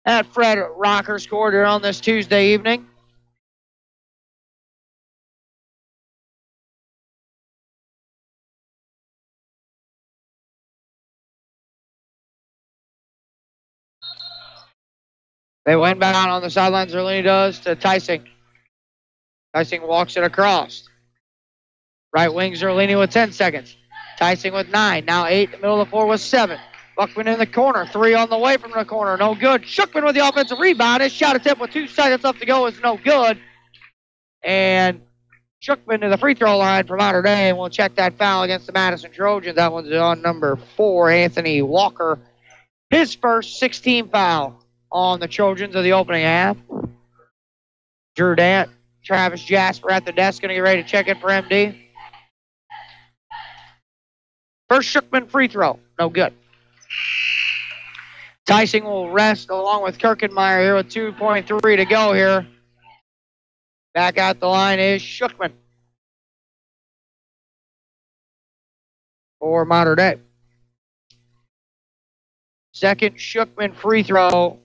at Fred Rocker's Court here on this Tuesday evening. They went back on the sidelines. Zerlini does to Tysing. Tysing walks it across. Right wing Zerlini with 10 seconds. Tysing with 9. Now 8. The middle of the floor with 7. Buckman in the corner. 3 on the way from the corner. No good. Shookman with the offensive rebound. His shot attempt with 2 seconds left to go is no good. And Shookman to the free throw line for Mater Dei. And we'll check that foul against the Madison Trojans. That one's on number 4, Anthony Walker. His first 16 foul on the Trojans of the opening half. Drew Dant, Travis Jasper at the desk, going to get ready to check in for MD. First Shookman free throw, no good. Tysing will rest along with Kirkenmeyer here with 2.3 to go here. Back out the line is Shookman for Mater Dei. Second Shookman free throw,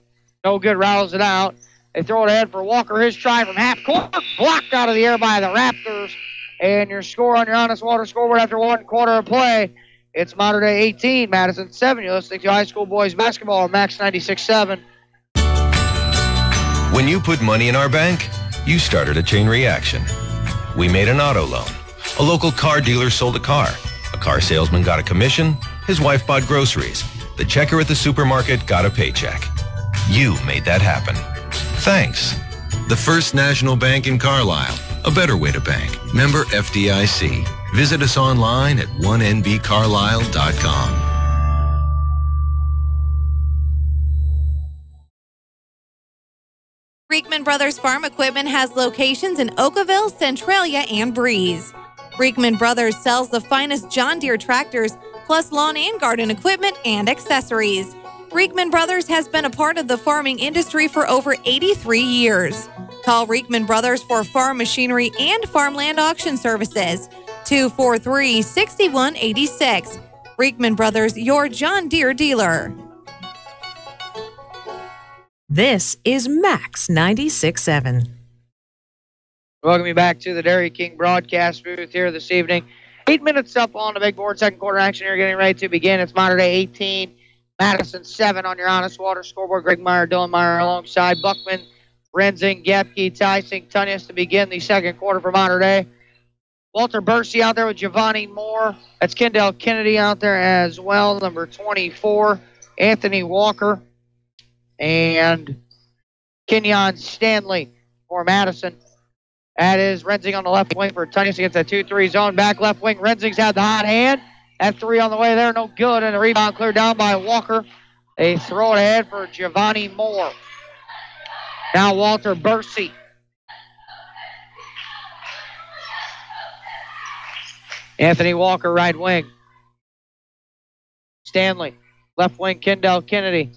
no good, rattles it out. They throw it ahead for Walker. His try from half court, blocked out of the air by the Raptors. And your score on your Honest Water scoreboard after 1 quarter of play, it's Mater Dei 18, Madison 7. You're listening to high school boys basketball on Max 96.7. When you put money in our bank, you started a chain reaction. We made an auto loan. A local car dealer sold a car. A car salesman got a commission. His wife bought groceries. The checker at the supermarket got a paycheck. You made that happen. Thanks. The First National Bank in Carlisle. A better way to bank. Member FDIC. Visit us online at 1nbcarlisle.com. Reekman Brothers Farm Equipment has locations in Oakville, Centralia, and Breeze. Reekman Brothers sells the finest John Deere tractors, plus lawn and garden equipment and accessories. Reekman Brothers has been a part of the farming industry for over 83 years. Call Reekman Brothers for farm machinery and farmland auction services. 243-6186. Reekman Brothers, your John Deere dealer. This is Max 96.7. Welcome you back to the Dairy King broadcast booth here this evening. 8 minutes up on the big board. Second quarter action here getting ready to begin. It's Mater Dei 18, Madison 7 on your Honest Water scoreboard. Greg Meyer, Dylan Meyer alongside Buckman, Renzing, Gepke, Tysing, Tunyas to begin the second quarter for Mater Dei. Walter Bursey out there with Giovanni Moore. That's Kendall Kennedy out there as well, number 24. Anthony Walker and Kenyon Stanley for Madison. That is Renzing on the left wing for Tunyas against that 2-3 zone. Back left wing, Renzing's had the hot hand. That 3 on the way there, no good. And the rebound cleared down by Walker. They throw it ahead for Giovanni Moore. Now Walter Bursey. Anthony Walker, right wing. Stanley, left wing, Kendall Kennedy.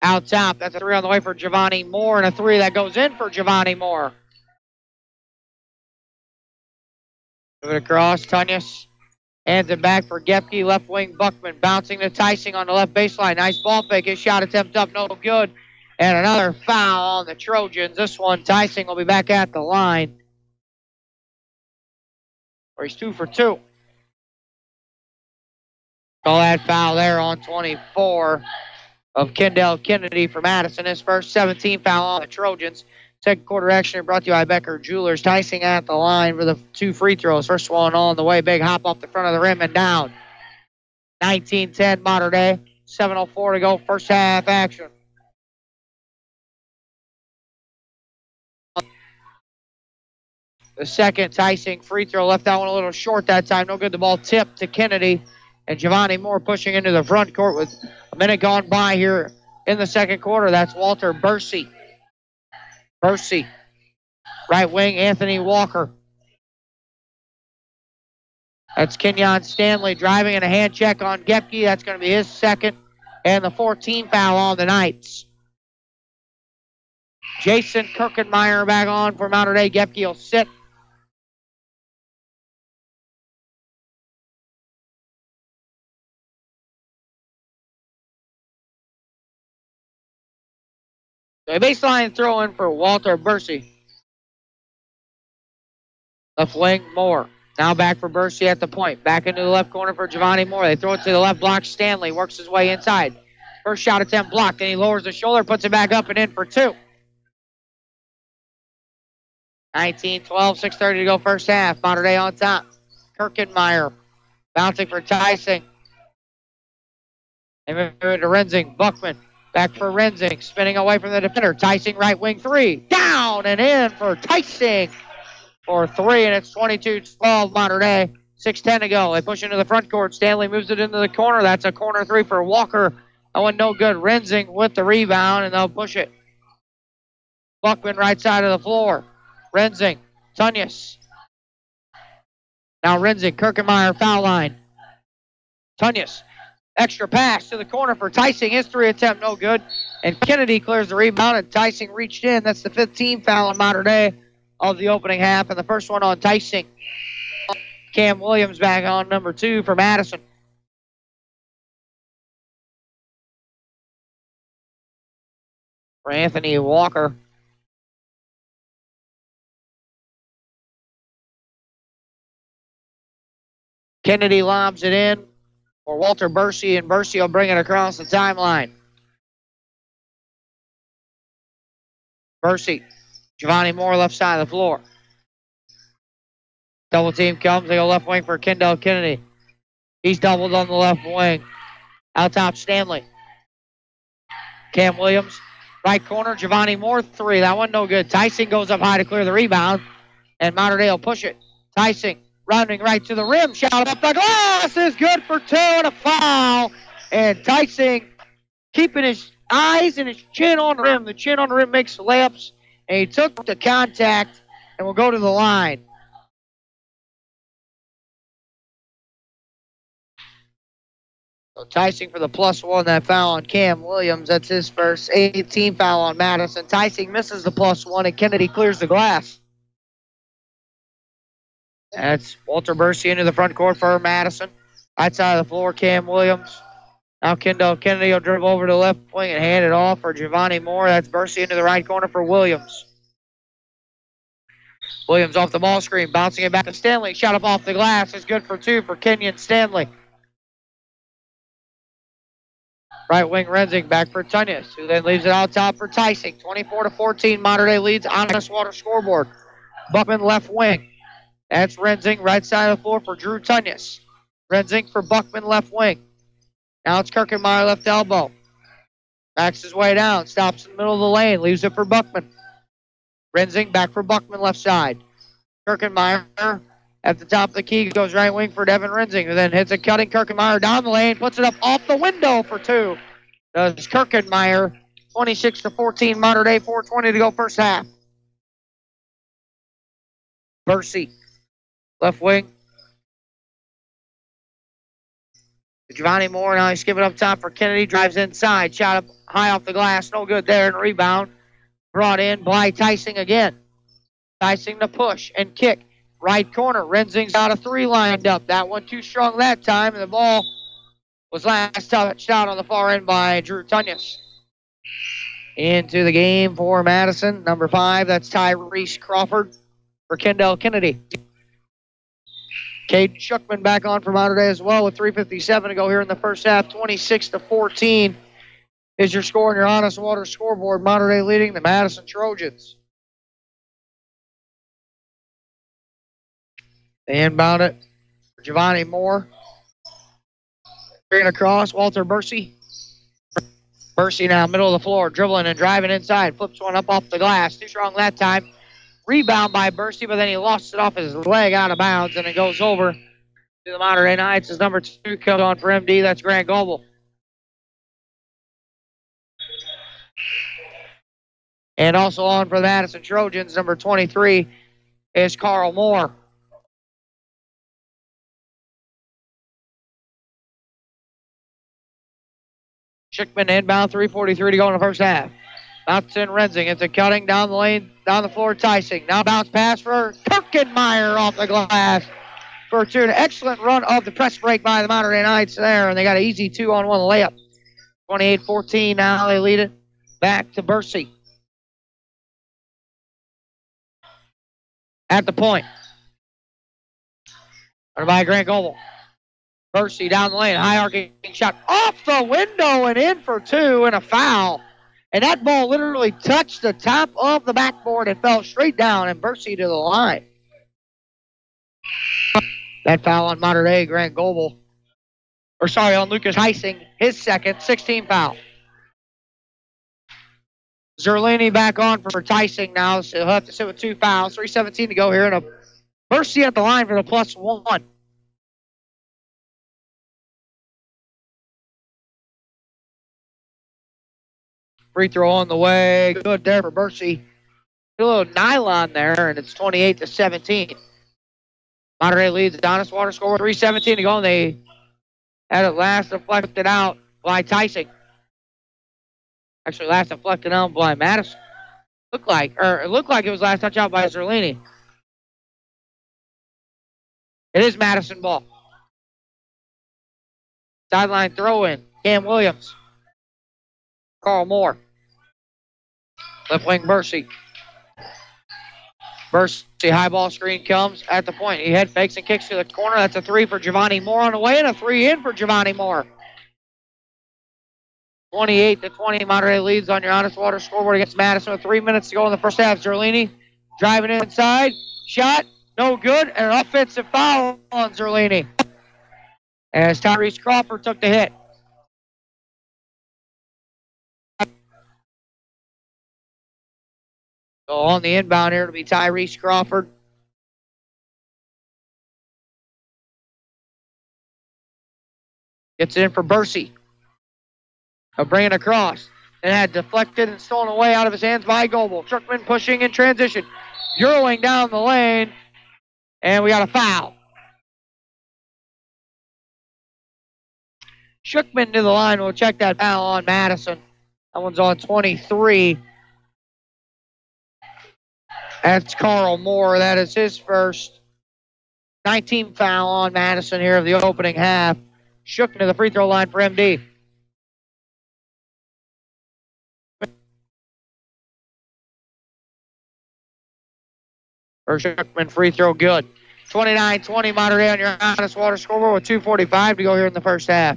Out top, that's a 3 on the way for Giovanni Moore, and a 3 that goes in for Giovanni Moore. Move it across, Tunyas. Hands it back for Gepke, left wing, Buckman. Bouncing to Tysing on the left baseline. Nice ball fake, his shot attempt up, no good. And another foul on the Trojans. This one, Tysing will be back at the line. Or he's 2 for 2. Call that foul there on 24 of Kendall Kennedy for Madison. His first 17 foul on the Trojans. Second quarter action brought to you by Becker Jewelers. Tysing at the line for the 2 free throws. First one on the way. Big hop off the front of the rim and down. 19-10 Mater Dei. 7:04 to go. First half action. the second. Tyson free throw, left that one a little short that time. No good. The ball tipped to Kennedy. And Giovanni Moore pushing into the front court with a minute gone by here in the second quarter. That's Walter Bursey. Bursey. Right wing, Anthony Walker. That's Kenyon Stanley driving in a hand check on Gepke. That's going to be his second. And the 14th foul on the Knights. Jason Kirkenmeyer back on for Mater Dei. Gepke will sit. A baseline throw in for Walter Bursey. Left wing, Moore. Now back for Bursey at the point. Back into the left corner for Giovanni Moore. They throw it to the left block. Stanley works his way inside. First shot attempt blocked, and he lowers the shoulder, puts it back up and in for two. 19-12, 6:30 to go first half. Mater Dei on top. Kirkenmeyer bouncing for Tyson. They move it to Rensing. Buckman back for Rensing. Spinning away from the defender. Tyson right wing three. Down and in for Tyson for three, and it's 22-12 Mater Dei. 6:10 to go. They push into the front court. Stanley moves it into the corner. That's a corner three for Walker. That one no good. Rensing with the rebound, and they'll push it. Buckman right side of the floor. Rensing. Tunyas. Now Rensing. Kirkenmeyer foul line. Tunyas. Extra pass to the corner for Tyson. His three attempt no good. And Kennedy clears the rebound, and Tyson reached in. That's the 15th foul on Mater Dei of the opening half, and the first one on Tyson. Cam Williams back on number 2 for Madison. For Anthony Walker. Kennedy lobs it in for Walter Bursey, and Bursey will bring it across the timeline. Bursey. Giovanni Moore left side of the floor. Double team comes. They go left wing for Kendall Kennedy. He's doubled on the left wing. Out top Stanley. Cam Williams. Right corner. Giovanni Moore three. That one no good. Tyson goes up high to clear the rebound. And Mater Dei will push it. Tyson rounding right to the rim. Shot up the glass is good for two and a foul. And Tyson keeping his eyes and his chin on the rim. The chin on the rim makes the layups. And he took the contact and will go to the line. So Tyson for the +1, that foul on Cam Williams. That's his first 18 foul on Madison. Tyson misses the +1, and Kennedy clears the glass. That's Walter Bursey into the front court for Madison. Right side of the floor, Cam Williams. Now Kendall Kennedy will dribble over to the left wing and hand it off for Giovanni Moore. That's Bursey into the right corner for Williams. Williams off the ball screen, bouncing it back to Stanley. Shot up off the glass is good for two for Kenyon Stanley. Right wing Rensing back for Tunyas, who then leaves it out top for Tyson. 24-14, Mater Dei leads on this water scoreboard. Buckman left wing. That's Rensing, right side of the floor for Drew Tunyas. Rensing for Buckman left wing. Now it's Kirkenmeyer left elbow. Backs his way down, stops in the middle of the lane, leaves it for Buckman. Rensing back for Buckman left side. Kirkenmeyer at the top of the key goes right wing for Devin Rensing, who then hits a cutting Kirkenmeyer down the lane, puts it up off the window for two. Does Kirkenmeyer. 26-14, Mater Dei, 4:20 to go first half. Bursey, left wing. Giovanni Moore, now he's skipping up top for Kennedy, drives inside, shot up high off the glass, no good there, and rebound. Brought in by Tyson again. Tyson to push and kick. Right corner, Rensing's got a three lined up. That one too strong that time, and the ball was last touched out on the far end by Drew Tunyas. Into the game for Madison, number 5, that's Tyrese Crawford for Kendall Kennedy. Caden Schuckman back on for Mater Dei as well with 3:57 to go here in the first half. 26-14 is your score on your Honest Water scoreboard. Mater Dei leading the Madison Trojans. They inbound it for Giovanni Moore. Bringing across, Walter Bursey. Bursey now middle of the floor, dribbling and driving inside. Flips one up off the glass. Too strong that time. rebound by Bursey, but then he lost it off his leg out of bounds, and it goes over to the Monterey Knights as number 2 comes on for MD. That's Grant Goebel. And also on for the Madison Trojans, number 23 is Carl Moore. Schickman inbound, 3:43 to go in the first half. Bounce in Rensing. It's a cutting down the lane, down the floor, Tysing. Now bounce pass for Kirkenmeyer off the glass. For an excellent run of the press break by the Monterey Knights there, and they got an easy 2-on-1 layup. 28-14 now, they lead it back to Bursey. At the point. Run by Grant Goebel. Bursey down the lane, high arcing shot off the window and in for 2 and a foul. And that ball literally touched the top of the backboard and fell straight down, and Bursey to the line. That foul on Monterey, Grant Goebel. On Lucas Heising, his second, 16 foul. Zerlini back on for Tysing now, so he'll have to sit with 2 fouls. 3:17 to go here, and a Bursey at the line for the +1. Free throw on the way. Good there for Bursey. A little nylon there, and it's 28-17. Monterey leads the Donis Water score with 3:17 to go, and they had it last deflected out by Tysing. Actually, last deflected out by Madison. It looked like it was last touch out by Zerlini. It is Madison ball. Sideline throw in. Cam Williams. Carl Moore. Left wing Bursey. Bursey high ball screen comes at the point. He head fakes and kicks to the corner. That's a 3 for Giovanni Moore on the way, and a 3 in for Giovanni Moore. 28-20. Monterey leads on your Honest Water scoreboard against Madison with 3 minutes to go in the first half. Zerlini driving inside. Shot. No good. And an offensive foul on Zerlini. As Tyrese Crawford took the hit. So on the inbound here to be Tyrese Crawford. Gets it in for Bursey. He'll bring it across. It had deflected and stolen away out of his hands by Goebel. Schuckman pushing in transition. Euroing down the lane. And we got a foul. Schuckman to the line. We'll check that foul on Madison. That one's on 23. That's Carl Moore. That is his first 19 foul on Madison here of the opening half. Shook to the free throw line for MD. First Schuckman free throw good. 29-20 Monterey on your Honest Water scoreboard with 2:45 to go here in the first half.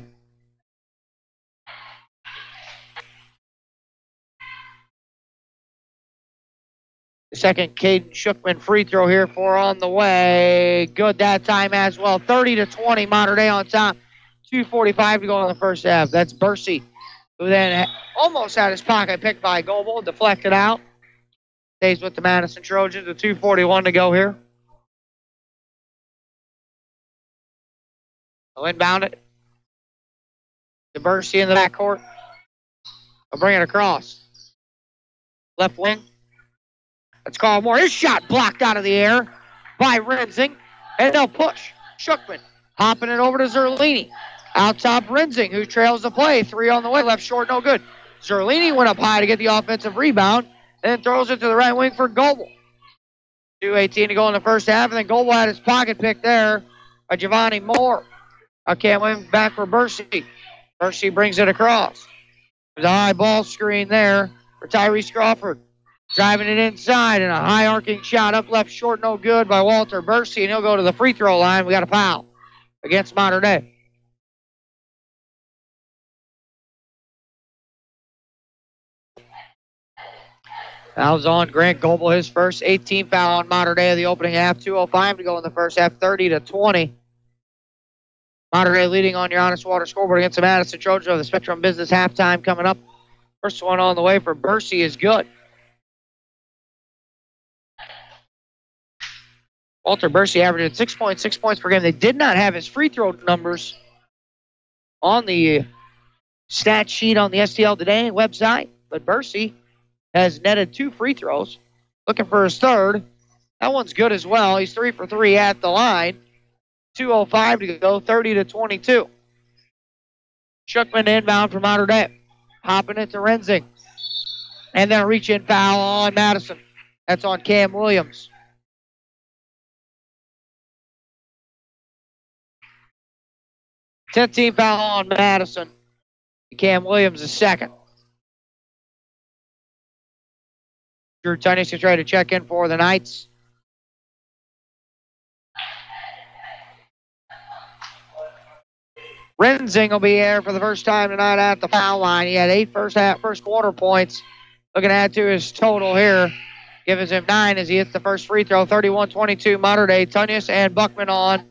The second Caden Schuckman free throw here for on the way. Good that time as well. 30-20 Monterey on top. 2:45 to go in the first half. That's Bursey, who then almost had his pocket picked by Goebel, deflected out. Stays with the Madison Trojans with 2:41 to go here. They'll inbound it to Bursey in the backcourt. They'll bring it across. Left wing. That's Carl Moore. His shot blocked out of the air by Rensing. And they'll push. Schuckman hopping it over to Zerlini. Out top Rensing, who trails the play. 3 on the way. Left short, no good. Zerlini went up high to get the offensive rebound. Then throws it to the right wing for Goebel. 2:18 to go in the first half. And then Goebel had his pocket picked there by Giovanni Moore. I can't win back for Bursey. Bursey brings it across. There's a high ball screen there for Tyrese Crawford. Driving it inside and a high arcing shot up left short, no good by Walter Bursey, and he'll go to the free throw line. We got a foul against Monterey. Foul's on Grant Goebel, his first 18 foul on Monterey of the opening half. 2:05 to go in the first half, 30-20. Monterey leading on your Honest Water scoreboard against the Madison Trojans of the Spectrum Business halftime coming up. First one on the way for Bursey is good. Walter Bursey averaged 6.6 points per game. They did not have his free throw numbers on the stat sheet on the STL Today website, but Bursey has netted 2 free throws. Looking for his third. That one's good as well. He's 3 for 3 at the line. 2:05 to go, 30-22. Schuckman inbound from Mater Dei. Hopping it to Renzing. And then a reach-in foul on Madison. That's on Cam Williams. Tenth team foul on Madison. Cam Williams is second. Drew Tunney to try to check in for the Knights. Renzing will be here for the first time tonight at the foul line. He had 8 first quarter points. Looking to add to his total here. Gives him 9 as he hits the first free throw. 31-22 Mater Dei. Tunyas and Buckman on.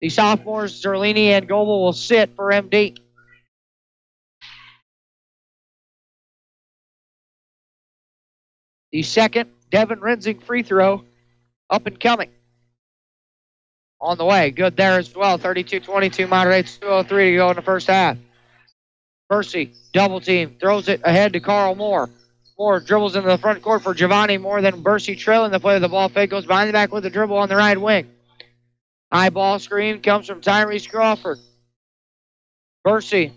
The sophomores, Zerlini and Goebel, will sit for MD. The second Devin Renzing free throw up and coming. On the way. Good there as well. 32-22 Mater Dei. 2:03 to go in the first half. Bursey, double team. Throws it ahead to Carl Moore. Moore dribbles into the front court for Giovanni Moore. Then Bursey trailing the play of the ball fake. Goes behind the back with the dribble on the right wing. High ball screen comes from Tyrese Crawford. Bursey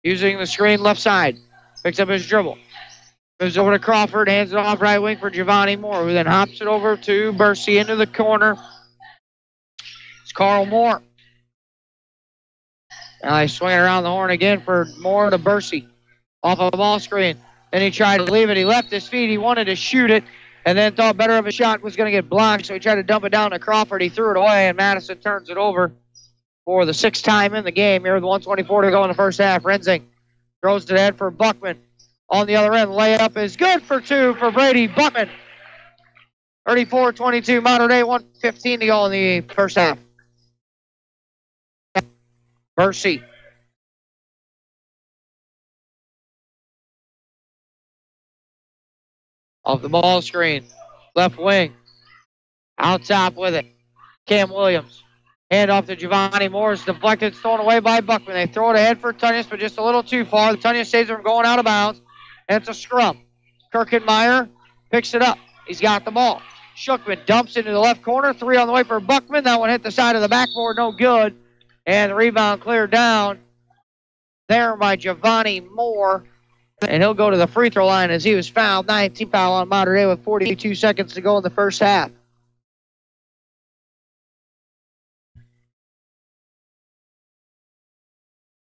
using the screen left side. Picks up his dribble. Moves over to Crawford. Hands it off right wing for Giovanni Moore, who then hops it over to Bursey into the corner. It's Carl Moore. Now he's swinging around the horn again for Moore to Bursey. Off of the ball screen. Then he tried to leave it. He left his feet. He wanted to shoot it. And then thought better of a shot was going to get blocked. So he tried to dump it down to Crawford. He threw it away. And Madison turns it over for the 6th time in the game. Here with 1:24 to go in the first half. Renzing throws to the head for Buckman. On the other end, layup is good for 2 for Brady Buckman. 34-22 Mater Dei. 1:15 to go in the first half. Bursey. Off the ball screen. Left wing. Out top with it. Cam Williams. Hand off to Giovanni Moore. It's deflected, thrown away by Buckman. They throw it ahead for Tunyas, but just a little too far. Tunyas saves it from going out of bounds. And it's a scrum. Kirkenmeyer picks it up. He's got the ball. Schuckman dumps into the left corner. 3 on the way for Buckman. That one hit the side of the backboard. No good. And the rebound cleared down there by Giovanni Moore. And he'll go to the free throw line as he was fouled. 19 foul on Mater Dei with 42 seconds to go in the first half.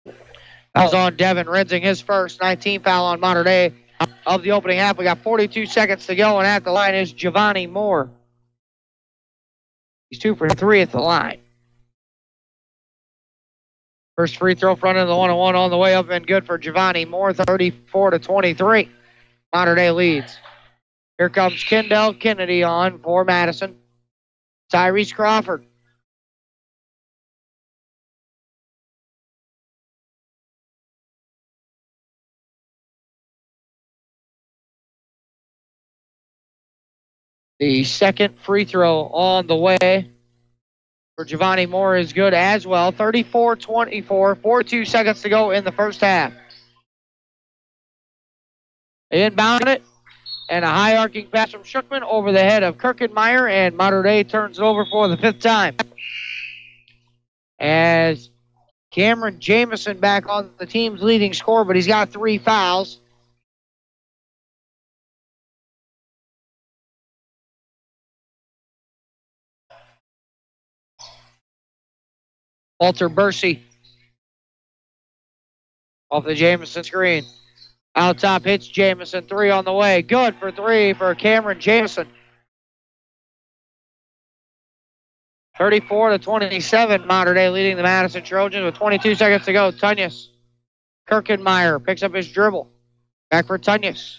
That was on Devin Renzing, his first. 19 foul on Mater Dei of the opening half. We got 42 seconds to go, and at the line is Giovanni Moore. He's 2 for 3 at the line. First free throw front of the 1-on-1 on the way up and good for Giovanni Moore. 34-23. Mater Dei leads. Here comes Kendall Kennedy on for Madison. Tyrese Crawford. The second free throw on the way for Giovanni Moore is good as well. 34-24, 42 seconds to go in the first half. Inbound it, and a high arcing pass from Schuckman over the head of Kirkenmeyer, and Mater Dei turns it over for the 5th time. As Cameron Jamison back on the team's leading scorer, but he's got 3 fouls. Walter Bursey off the Jamison screen. Out top hits Jamison. 3 on the way. Good for 3 for Cameron Jamison. 34-27. Mater Dei leading the Madison Trojans with 22 seconds to go. Tunyas. Kirkenmeyer picks up his dribble. Back for Tunyas.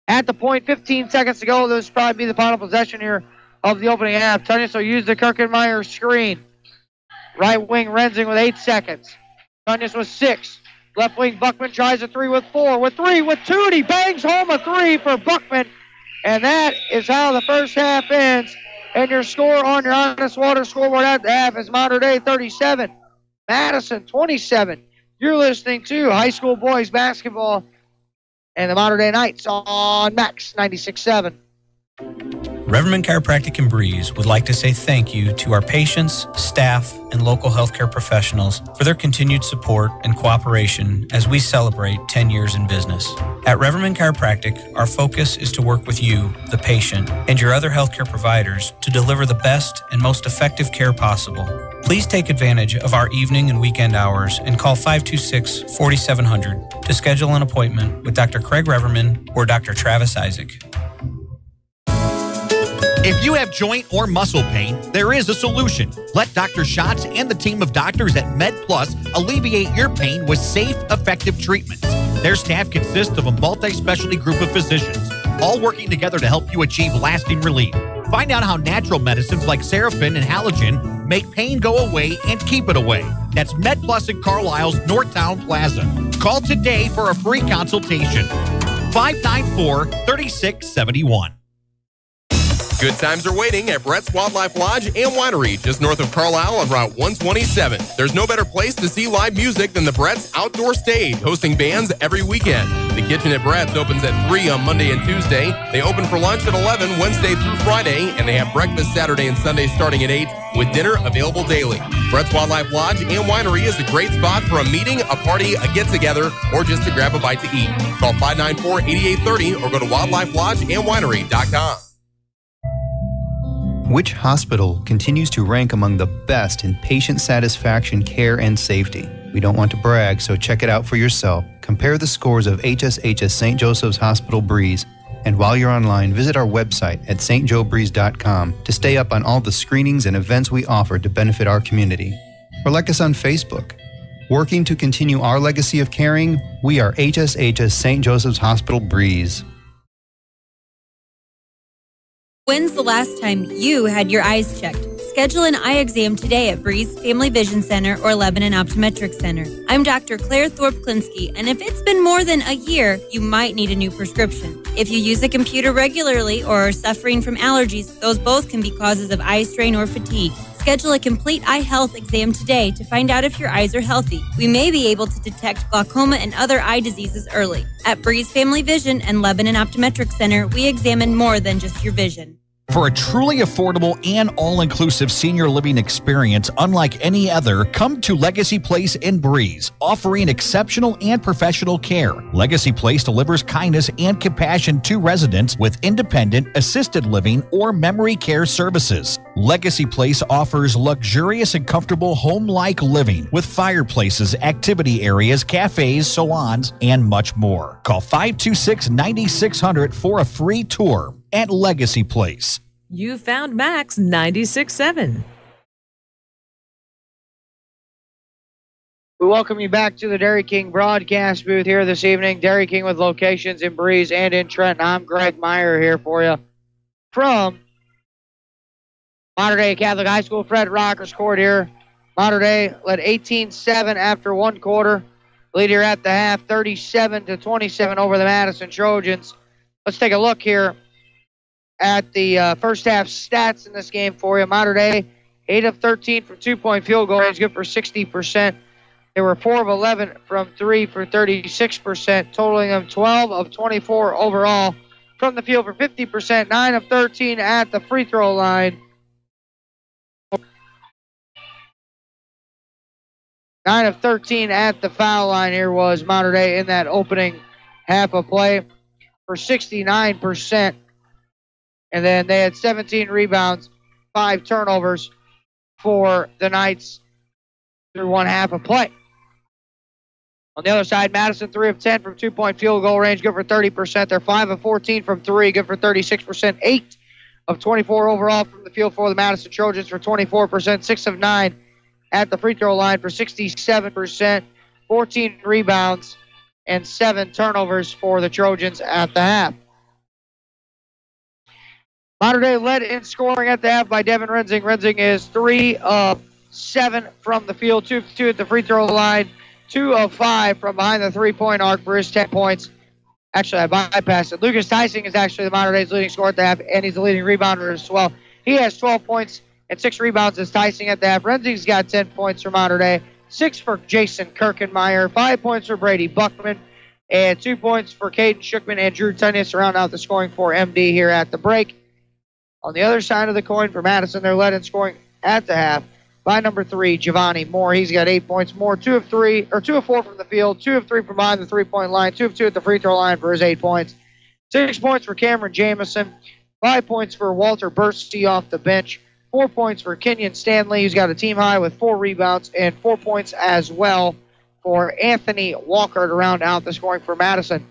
At the point, 15 seconds to go. This will probably be the final possession here of the opening half. Tunyas will use the Kirkenmeyer screen. Right wing Renzing with 8 seconds. Tunyas with 6. Left wing Buckman tries a 3 with 4. With 3, with 2, and he bangs home a 3 for Buckman. And that is how the first half ends. And your score on your Honest Water scoreboard at the half is Mater Dei 37, Madison 27. You're listening to high school boys basketball and the Mater Dei Knights on Max 96.7. Reverman Chiropractic in Breeze would like to say thank you to our patients, staff, and local healthcare professionals for their continued support and cooperation as we celebrate 10 years in business. At Reverman Chiropractic, our focus is to work with you, the patient, and your other healthcare providers to deliver the best and most effective care possible. Please take advantage of our evening and weekend hours and call 526-4700 to schedule an appointment with Dr. Craig Reverman or Dr. Travis Isaac. If you have joint or muscle pain, there is a solution. Let Dr. Schatz and the team of doctors at MedPlus alleviate your pain with safe, effective treatments. Their staff consists of a multi-specialty group of physicians, all working together to help you achieve lasting relief. Find out how natural medicines like Seraphin and Halogen make pain go away and keep it away. That's MedPlus in Carlisle's Northtown Plaza. Call today for a free consultation. 594-3671. Good times are waiting at Brett's Wildlife Lodge and Winery, just north of Carlisle on Route 127. There's no better place to see live music than the Brett's Outdoor Stage, hosting bands every weekend. The kitchen at Brett's opens at 3 on Monday and Tuesday. They open for lunch at 11 Wednesday through Friday, and they have breakfast Saturday and Sunday starting at 8, with dinner available daily. Brett's Wildlife Lodge and Winery is a great spot for a meeting, a party, a get-together, or just to grab a bite to eat. Call 594-8830 or go to wildlifelodgeandwinery.com. Which hospital continues to rank among the best in patient satisfaction, care, and safety? We don't want to brag, so check it out for yourself. Compare the scores of HSHS St. Joseph's Hospital Breeze. And while you're online, visit our website at stjoebreeze.com to stay up on all the screenings and events we offer to benefit our community. Or like us on Facebook. Working to continue our legacy of caring, we are HSHS St. Joseph's Hospital Breeze. When's the last time you had your eyes checked? Schedule an eye exam today at Breeze Family Vision Center or Lebanon Optometric Center. I'm Dr. Claire Thorpe-Klinsky, and if it's been more than a year, you might need a new prescription. If you use a computer regularly or are suffering from allergies, those both can be causes of eye strain or fatigue. Schedule a complete eye health exam today to find out if your eyes are healthy. We may be able to detect glaucoma and other eye diseases early. At Breeze Family Vision and Lebanon Optometric Center, we examine more than just your vision. For a truly affordable and all-inclusive senior living experience unlike any other, come to Legacy Place in Breeze, offering exceptional and professional care. Legacy Place delivers kindness and compassion to residents with independent, assisted living, or memory care services. Legacy Place offers luxurious and comfortable home-like living with fireplaces, activity areas, cafes, salons, and much more. Call 526-9600 for a free tour at Legacy Place. You found Max 96.7. We welcome you back to the Dairy King broadcast booth here this evening. Dairy King with locations in Breeze and in Trenton. I'm Greg Meyer here for you from Mater Dei Catholic High School. Fred Rockers Court here. Mater Dei led 18-7 after one quarter. Lead here at the half, 37-27 over the Madison Trojans. Let's take a look here at the first half stats in this game for you. Mater Dei, 8 of 13 from two-point field goal range, good for 60%. They were 4 of 11 from 3 for 36%, totaling them 12 of 24 overall from the field for 50%, 9 of 13 at the free throw line. 9 of 13 at the foul line here was Mater Dei in that opening half of play for 69%. And then they had 17 rebounds, 5 turnovers for the Knights through one half of play. On the other side, Madison 3 of 10 from two-point field goal range, good for 30%. They're 5 of 14 from 3, good for 36%. 8 of 24 overall from the field for the Madison Trojans for 24%. 6 of 9 at the free throw line for 67%. 14 rebounds and 7 turnovers for the Trojans at the half. Mater Dei led in scoring at the half by Devin Renzing. Renzing is 3 of 7 from the field, 2 of 2 at the free throw line, 2 of 5 from behind the three-point arc for his 10 points. Actually, I bypassed it. Lucas Tysing is actually the Mater Dei's leading scorer at the half, and he's the leading rebounder as well. He has 12 points and 6 rebounds as Tysing at the half. Renzing's got 10 points for Mater Dei, 6 for Jason Kirkenmeyer, 5 points for Brady Buckman, and 2 points for Caden Shookman and Drew Tennis to round out the scoring for MD here at the break. On the other side of the coin for Madison, they're led in scoring at the half by number 3, Giovanni Moore. He's got 8 points. Moore, 2 of 4 from the field, 2 of 3 from behind the three-point line, 2 of 2 at the free throw line for his 8 points. 6 points for Cameron Jamison, 5 points for Walter Bursty off the bench, 4 points for Kenyon Stanley, who's got a team high with 4 rebounds, and 4 points as well for Anthony Walker to round out the scoring for Madison.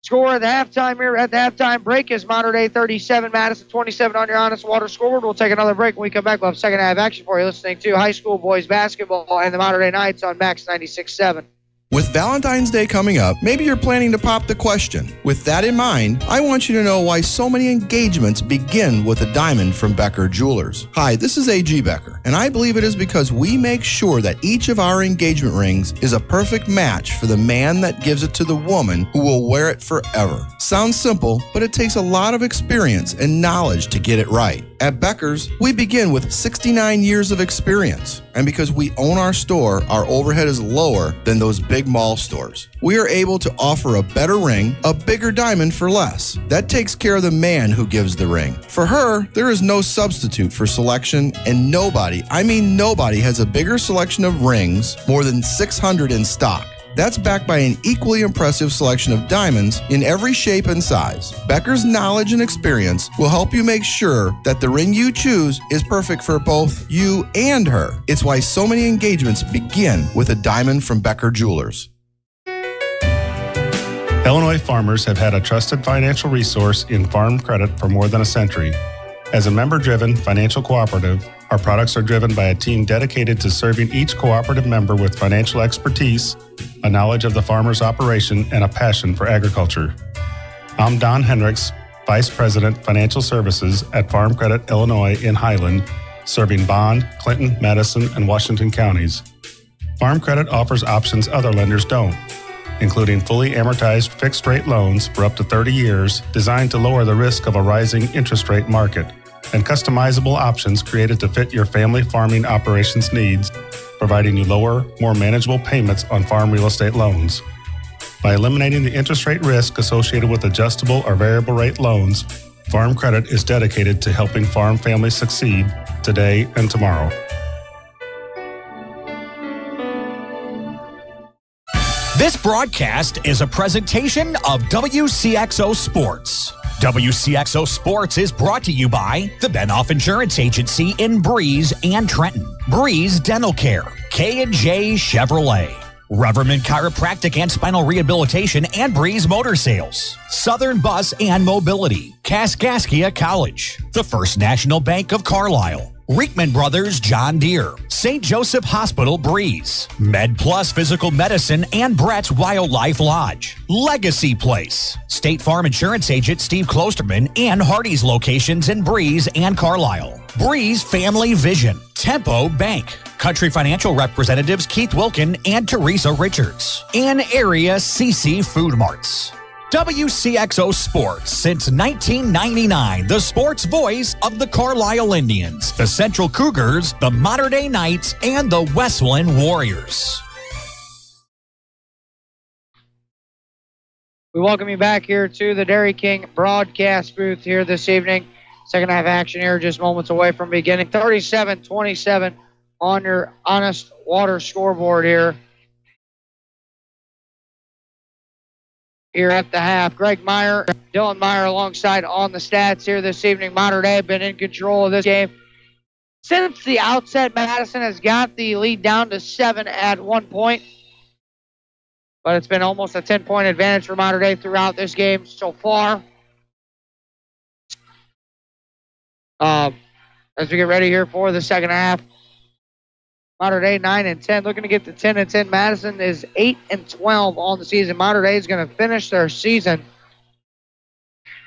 Score at the halftime here at the halftime break is Mater Dei 37, Madison 27 on your Honest Water scoreboard. We'll take another break. When we come back, we'll have second half action for you, listening to high school boys basketball and the Mater Dei Knights on Max 96.7. With Valentine's Day coming up, maybe you're planning to pop the question. With that in mind, I want you to know why so many engagements begin with a diamond from Becker Jewelers. Hi, this is A.G. Becker, and I believe it is because we make sure that each of our engagement rings is a perfect match for the man that gives it to the woman who will wear it forever. Sounds simple, but it takes a lot of experience and knowledge to get it right. At Becker's, we begin with 69 years of experience. And because we own our store, our overhead is lower than those big mall stores. We are able to offer a better ring, a bigger diamond for less. That takes care of the man who gives the ring. For her, there is no substitute for selection, and nobody, I mean nobody, has a bigger selection of rings, more than 600 in stock. That's backed by an equally impressive selection of diamonds in every shape and size. Becker's knowledge and experience will help you make sure that the ring you choose is perfect for both you and her. It's why so many engagements begin with a diamond from Becker Jewelers. Illinois farmers have had a trusted financial resource in Farm Credit for more than a century. As a member-driven financial cooperative, our products are driven by a team dedicated to serving each cooperative member with financial expertise, a knowledge of the farmer's operation, and a passion for agriculture. I'm Don Hendricks, Vice President, Financial Services at Farm Credit Illinois in Highland, serving Bond, Clinton, Madison, and Washington counties. Farm Credit offers options other lenders don't, including fully amortized fixed-rate loans for up to 30 years designed to lower the risk of a rising interest rate market, and customizable options created to fit your family farming operations needs, providing you lower, more manageable payments on farm real estate loans. By eliminating the interest rate risk associated with adjustable or variable rate loans, Farm Credit is dedicated to helping farm families succeed today and tomorrow. This broadcast is a presentation of WCXO Sports. WCXO Sports is brought to you by the Benoff Insurance Agency in Breeze and Trenton, Breeze Dental Care, K&J Chevrolet, Reverman Chiropractic and Spinal Rehabilitation and Breeze Motor Sales, Southern Bus and Mobility, Kaskaskia College, the First National Bank of Carlisle, Reekman Brothers John Deere, St. Joseph Hospital Breeze, Med Plus Physical Medicine and Brett's Wildlife Lodge, Legacy Place, State Farm Insurance Agent Steve Klosterman and Hardy's locations in Breeze and Carlisle, Breeze Family Vision, Tempo Bank, Country Financial Representatives Keith Wilkin and Teresa Richards, and Area CC Food Marts. WCXO Sports since 1999, the sports voice of the Carlisle Indians, the Central Cougars, the Mater Dei Knights, and the Westland Warriors. We welcome you back here to the Dairy King broadcast booth here this evening. Second half action here, just moments away from beginning. 37-27 on your Honest Water scoreboard here. Here at the half, Dylan Meyer alongside on the stats here this evening. Mater Dei have been in control of this game. Since the outset, Madison has got the lead down to 7 at one point. But it's been almost a 10-point advantage for Mater Dei throughout this game so far. As we get ready here for the second half. Mater Dei 9-10, looking to get to 10-10. Madison is 8-12 on the season. Mater Dei is going to finish their season.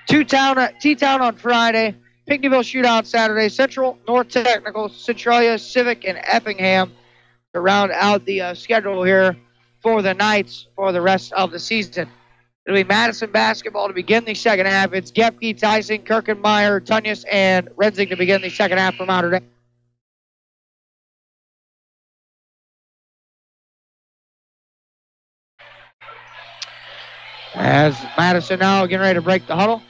T-Town on Friday, Pinckneyville Shootout Saturday, Central, North Technical, Centralia, Civic, and Effingham to round out the schedule here for the Knights for the rest of the season. It'll be Madison basketball to begin the second half. It's Gepke, Tyson, Kirkenmeyer, Tunyas, and Renzing to begin the second half for Mater Dei. As Madison now getting ready to break the huddle.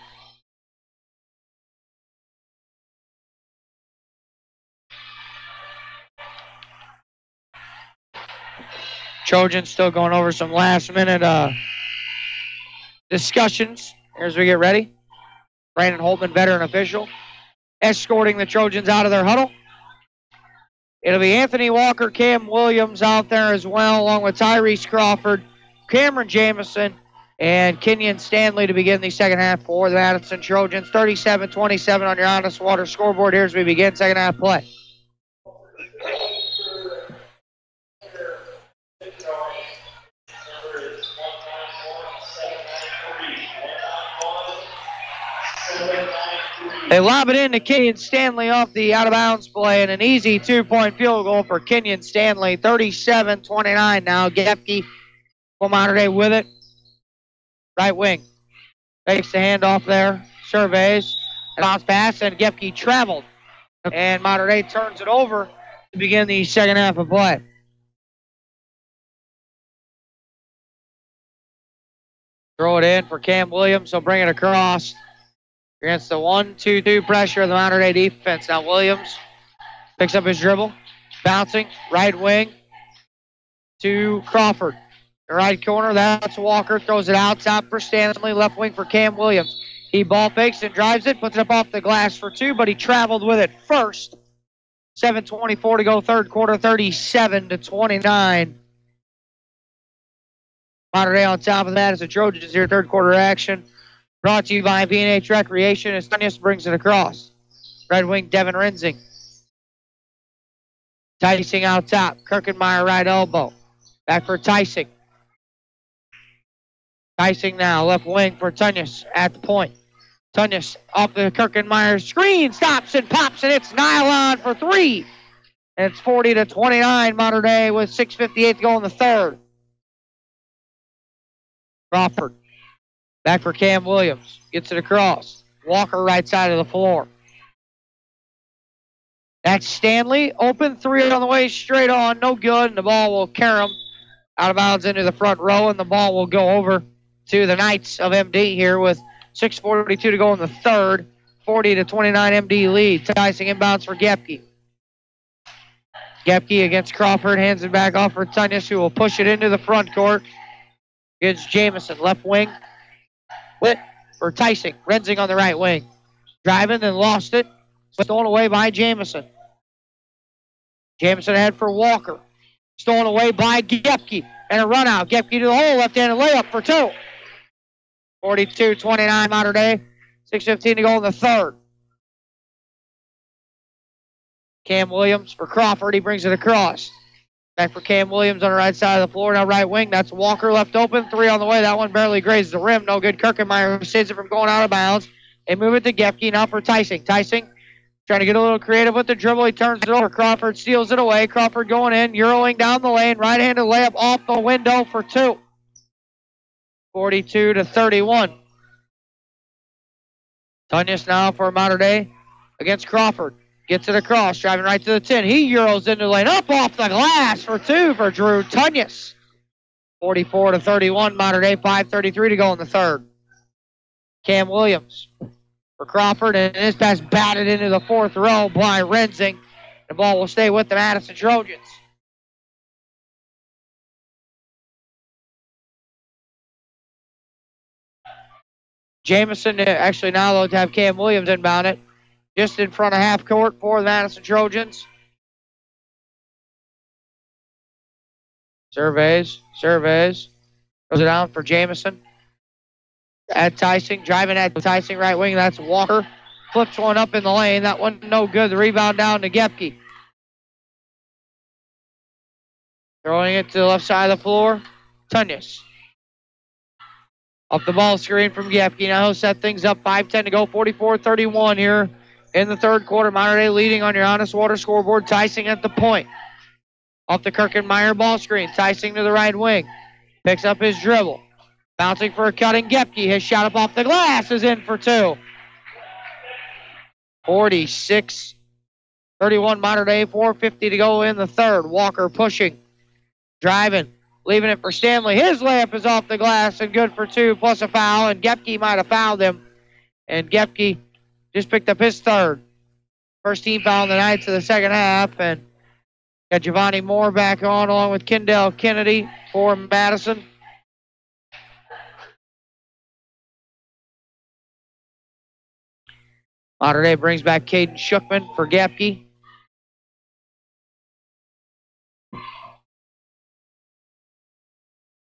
Trojans still going over some last-minute discussions as we get ready. Brandon Holtman, veteran official, escorting the Trojans out of their huddle. It'll be Anthony Walker, Cam Williams out there as well, along with Tyrese Crawford, Cameron Jamison, and Kenyon Stanley to begin the second half for the Madison Trojans. 37-27 on your Honest Water scoreboard here as we begin second half play. They lob it into Kenyon Stanley off the out-of-bounds play, and an easy two-point field goal for Kenyon Stanley. 37-29 now. Gepke from Mater Dei with it. Right wing. Fakes the handoff there. Surveys. And bounce pass, and Gepke traveled. And Mater Dei turns it over to begin the second half of play. Throw it in for Cam Williams. He'll bring it across against the 1-2-2 pressure of the Mater Dei defense. Now Williams picks up his dribble. Bouncing. Right wing to Crawford. The right corner, that's Walker. Throws it out top for Stanley. Left wing for Cam Williams. He ball fakes and drives it. Puts it up off the glass for two, but he traveled with it first. 7:24 to go third quarter. 37-29. Mater Dei on top of that as the Trojans here third quarter action. Brought to you by B&H Recreation as Tunyas brings it across. Red wing, Devin Renzing. Tyson out top. Kirkenmeyer right elbow. Back for Tyson. Tyson now, left wing for Tunyas at the point. Tunyas off the Kirkenmeyer screen, stops and pops, and it's Nylon for three. And it's 40-29, Mater Dei with 6:58 to go in the third. Crawford. Back for Cam Williams. Gets it across. Walker right side of the floor. That's Stanley. Open three on the way, straight on. No good. And the ball will carry him out of bounds into the front row. And the ball will go over to the Knights of MD here with 6:42 to go in the third. 40-29 MD lead. Tyson inbounds for Gepke. Gepke against Crawford. Hands it back off for Tunyas, who will push it into the front court. Against Jamison. Left wing. Lit for Tyson. Renzing on the right wing. Driving, then lost it. Stolen away by Jamison. Jamison ahead for Walker. Stolen away by Gepke. And a run out. Gepke to the hole. Left-handed layup for two. 42-29 Mater Dei. 6:15 to go in the third. Cam Williams for Crawford. He brings it across. Back for Cam Williams on the right side of the floor. Now right wing. That's Walker left open. Three on the way. That one barely grazed the rim. No good. Kirkenmeyer saves it from going out of bounds. They move it to Gepke. Now for Tyson. Tyson trying to get a little creative with the dribble. He turns it over. Crawford steals it away. Crawford going in. Euroing down the lane. Right-handed layup off the window for two. 42-31. Tunyas now for Mater Dei against Crawford. Gets it across, driving right to the 10. He Euros into the lane, up off the glass for two for Drew Tunyas. 44-31, Mater Dei, 5:33 to go in the third. Cam Williams for Crawford, and this pass batted into the fourth row by Renzing. The ball will stay with the Madison Trojans. Jamison, actually now they'll have Cam Williams inbound it. Just in front of half court for the Madison Trojans. Surveys. Throws it down for Jamison. At Tyson, driving at Tyson, right wing. That's Walker. Flips one up in the lane. That one no good. The rebound down to Gepke. Throwing it to the left side of the floor. Tunyas. Off the ball screen from Gepke. Now he'll set things up. 5:10 to go. 44-31 here in the third quarter. Mater Dei leading on your Honest Water scoreboard. Tyson at the point. Off the Kirkenmeyer ball screen. Tyson to the right wing. Picks up his dribble. Bouncing for a cutting Gepke. His shot up off the glass is in for two. 46-31 Mater Dei. 4:50 to go in the third. Walker pushing. Driving. Leaving it for Stanley. His layup is off the glass and good for two, plus a foul. And Gepke might have fouled him. And Gepke just picked up his third. First team foul in the night to the second half. And got Giovanni Moore back on along with Kendall Kennedy for Madison. Mater Dei brings back Caden Shookman for Gepke.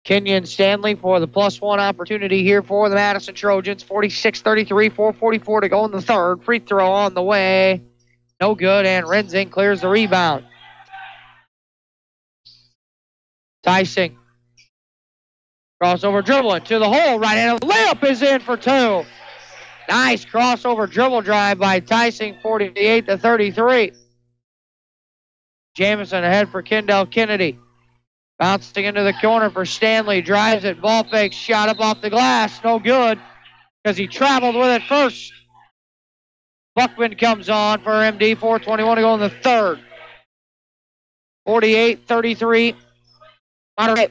Kenyon Stanley for the +1 opportunity here for the Madison Trojans. 46-33, 4:44 to go in the third. Free throw on the way. No good, and Renzing clears the rebound. Tysing. Crossover dribbling to the hole. Right hand layup is in for two. Nice crossover dribble drive by Tysing, 48-33. Jamison ahead for Kendall Kennedy. Bouncing into the corner for Stanley. Drives it. Ball fake. Shot up off the glass. No good because he traveled with it first. Buckman comes on for MD. 4:21 to go in the third. 48-33. Mater Dei.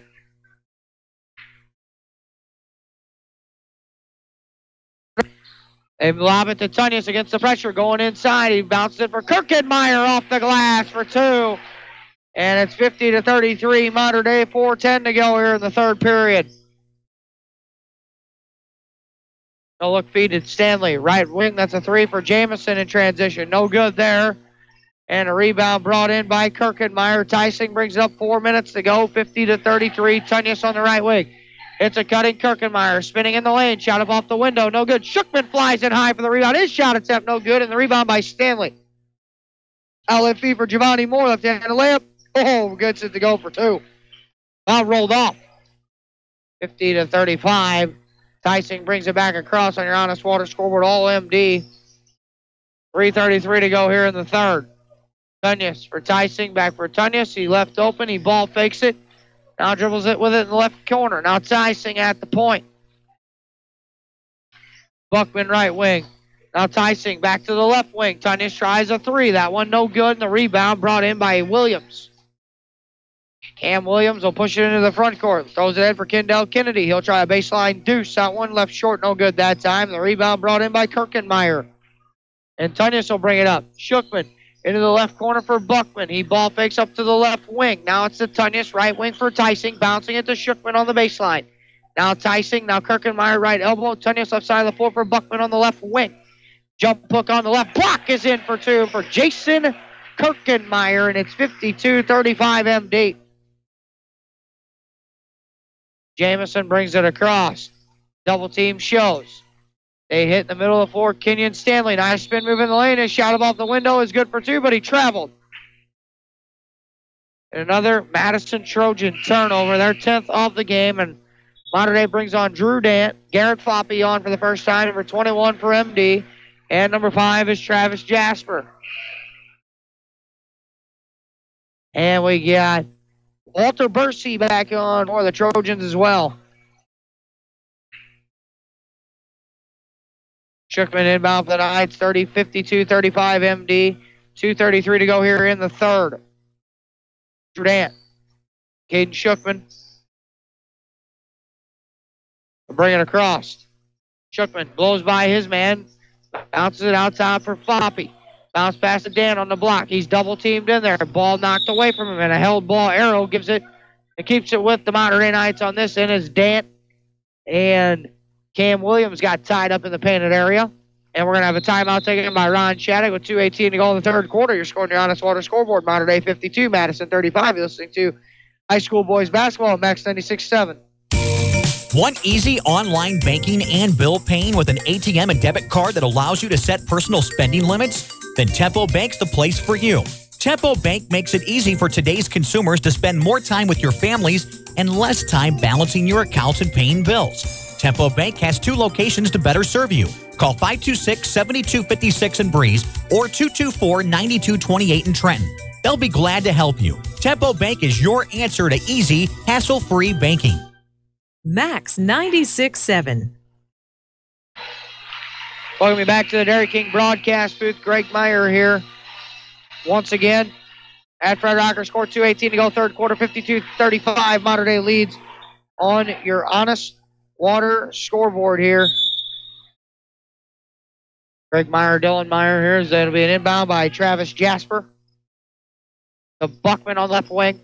They lob it to Tunyas against the pressure. Going inside. He bounces it for Kirkenmeyer off the glass for two. And it's 50-33. Mater Dei. 4:10 to go here in the third period. No look feed at Stanley. Right wing. That's a three for Jamison in transition. No good there. And a rebound brought in by Kirkenmeyer. Tysing brings it up 4 minutes to go. 50-33. Tunyas on the right wing. It's a cutting Kirkenmeyer. Spinning in the lane. Shot up off the window. No good. Shookman flies in high for the rebound. His shot attempt no good. And the rebound by Stanley. LFE for Giovanni Moore. Left-handed layup. Oh, gets it to go for two. Foul rolled off. 50-35. Tysing brings it back across on your Honest Water scoreboard. All MD. 3:33 to go here in the third. Tunyas for Tysing. Back for Tunyas. He left open. He ball fakes it. Now dribbles it with it in the left corner. Now Tysing at the point. Buckman right wing. Now Tysing back to the left wing. Tunyas tries a three. That one no good. And the rebound brought in by Williams. Cam Williams will push it into the front court. Throws it in for Kendall Kennedy. He'll try a baseline deuce. That one left short. No good that time. The rebound brought in by Kirkenmeyer. And Tunyas will bring it up. Shookman into the left corner for Buckman. He ball fakes up to the left wing. Now it's to Tunyas. Right wing for Tysing. Bouncing it to Shookman on the baseline. Now Tysing. Now Kirkenmeyer right elbow. Tunyas left side of the floor for Buckman on the left wing. Jump hook on the left. Block is in for two for Jason Kirkenmeyer. And it's 52-35 MD. Jamison brings it across. Double team shows. They hit in the middle of the floor. Kenyon Stanley. Nice spin move in the lane. His shot above the window is good for two, but he traveled. And another Madison Trojan turnover. Their 10th of the game. And Mater Dei brings on Drew Dant. Garrett Foppe on for the first time. Number 21 for MD. And number 5 is Travis Jasper. And we got Walter Bursey back on for the Trojans as well. Shookman inbound for the Knights, 52-35 MD. 2:33 to go here in the third. Dant. Caden Shookman. Bring it across. Shookman blows by his man. Bounces it out top for Foppe. Bounce pass to Dan on the block. He's double teamed in there. Ball knocked away from him, and a held ball arrow gives it and keeps it with the Mater Dei Knights on this end as Dant and Cam Williams got tied up in the painted area. And we're going to have a timeout taken by Ron Shattuck with 2:18 to go in the third quarter. You're scoring your Honest Water scoreboard. Mater Dei 52, Madison 35. You're listening to high school boys basketball at Max 96.7. Want easy online banking and bill paying with an ATM and debit card that allows you to set personal spending limits? Then Tempo Bank's the place for you. Tempo Bank makes it easy for today's consumers to spend more time with your families and less time balancing your accounts and paying bills. Tempo Bank has 2 locations to better serve you. Call 526-7256 in Breeze or 224-9228 in Trenton. They'll be glad to help you. Tempo Bank is your answer to easy, hassle-free banking. Max 96.7. Welcome me back to the Dairy King broadcast booth. Greg Meyer here. Once again, at Fred Rocker, score 2:18 to go, third quarter, 52-35. Mater Dei leads on your Honest Water scoreboard here. Greg Meyer, Dylan Meyer here. It'll be an inbound by Travis Jasper. The Buckman on left wing.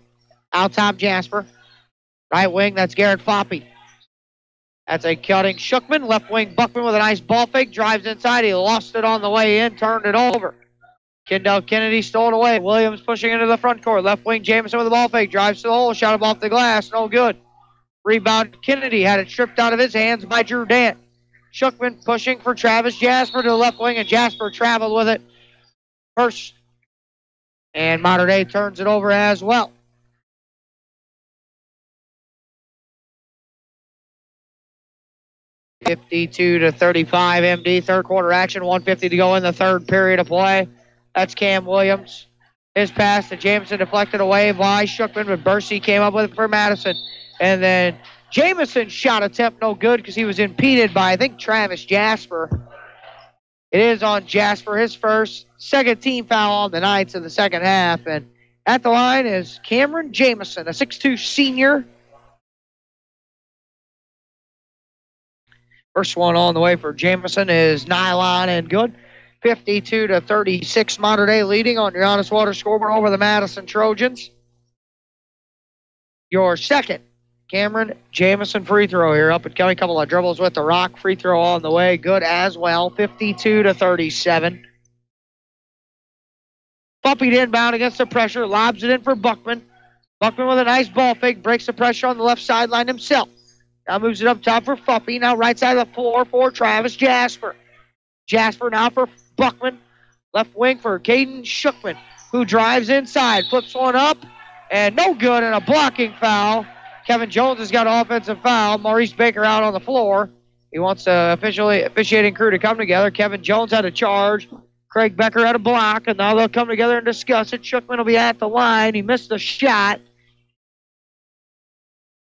Out top, Jasper. Right wing, that's Garrett Foppe. That's a cutting Shookman. Left wing, Buckman with a nice ball fake. Drives inside. He lost it on the way in. Turned it over. Kendall Kennedy stole it away. Williams pushing into the front court. Left wing, Jameson with a ball fake. Drives to the hole. Shot him off the glass. No good. Rebound, Kennedy had it stripped out of his hands by Drew Dant. Shookman pushing for Travis Jasper to the left wing, and Jasper traveled with it first. And Mater Dei turns it over as well. (52-35) MD, third quarter action, 1:50 to go in the third period of play. That's Cam Williams. His pass to Jameson deflected away by Shookman, but Bursey came up with it for Madison. And then Jameson's shot attempt no good because he was impeded by, I think, Travis Jasper. It is on Jasper, his second team foul on the night of the second half. And at the line is Cameron Jameson, a 6'2 senior. First one on the way for Jameson is nylon and good. 52-36, Mater Dei leading on your Honest Water scoreboard over the Madison Trojans. Your second Cameron Jameson free throw here. Up and coming, couple of dribbles with the rock. Free throw on the way, good as well. 52-37. Bumpy inbound against the pressure, lobs it in for Buckman. Buckman with a nice ball fake, breaks the pressure on the left sideline himself. Now moves it up top for Fuppy. Now right side of the floor for Travis Jasper. Jasper now for Buckman. Left wing for Caden Shookman, who drives inside, flips one up, and no good, and a blocking foul. Kevin Jones has got an offensive foul. Maurice Baker out on the floor. He wants the officiating crew to come together. Kevin Jones had a charge. Craig Becker had a block, and now they'll come together and discuss it. Shookman will be at the line. He missed the shot.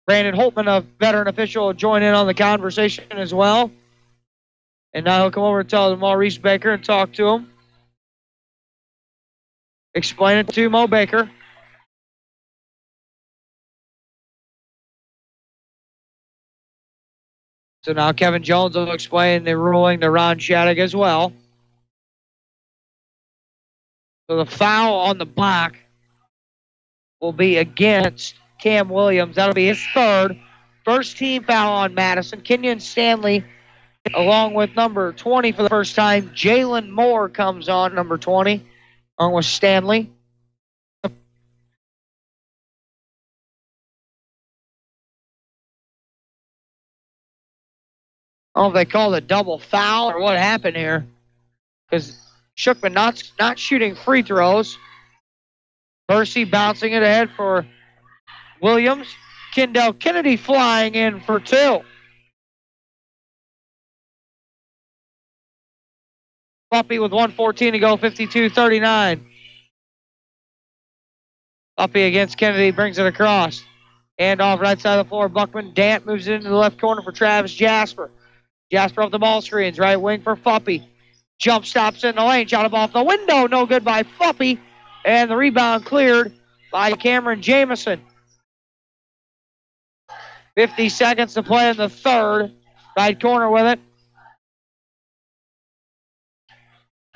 Brandon Holtman, a veteran official, will join in on the conversation as well. And now he'll come over and tell Maurice Baker and talk to him. Explain it to Mo Baker. So now Kevin Jones will explain the ruling to Ron Shattuck as well. So the foul on the block will be against Cam Williams. That'll be his third. First team foul on Madison. Kenyon Stanley, along with number 20 for the first time. Jalen Moore comes on, number 20, along with Stanley. I don't know if they called a double foul or what happened here, because Shookman not shooting free throws. Percy bouncing it ahead for Williams. Kendall Kennedy flying in for two. Bumpy with 1:14 to go, 52-39. Bumpy against Kennedy, brings it across. Hand off right side of the floor. Buckman. Dant moves it into the left corner for Travis Jasper. Jasper off the ball screens, right wing for Fuppy. Jump stops in the lane, shot him off the window, no good by Fuppy. And the rebound cleared by Cameron Jameson. 50 seconds to play in the third. Right corner with it.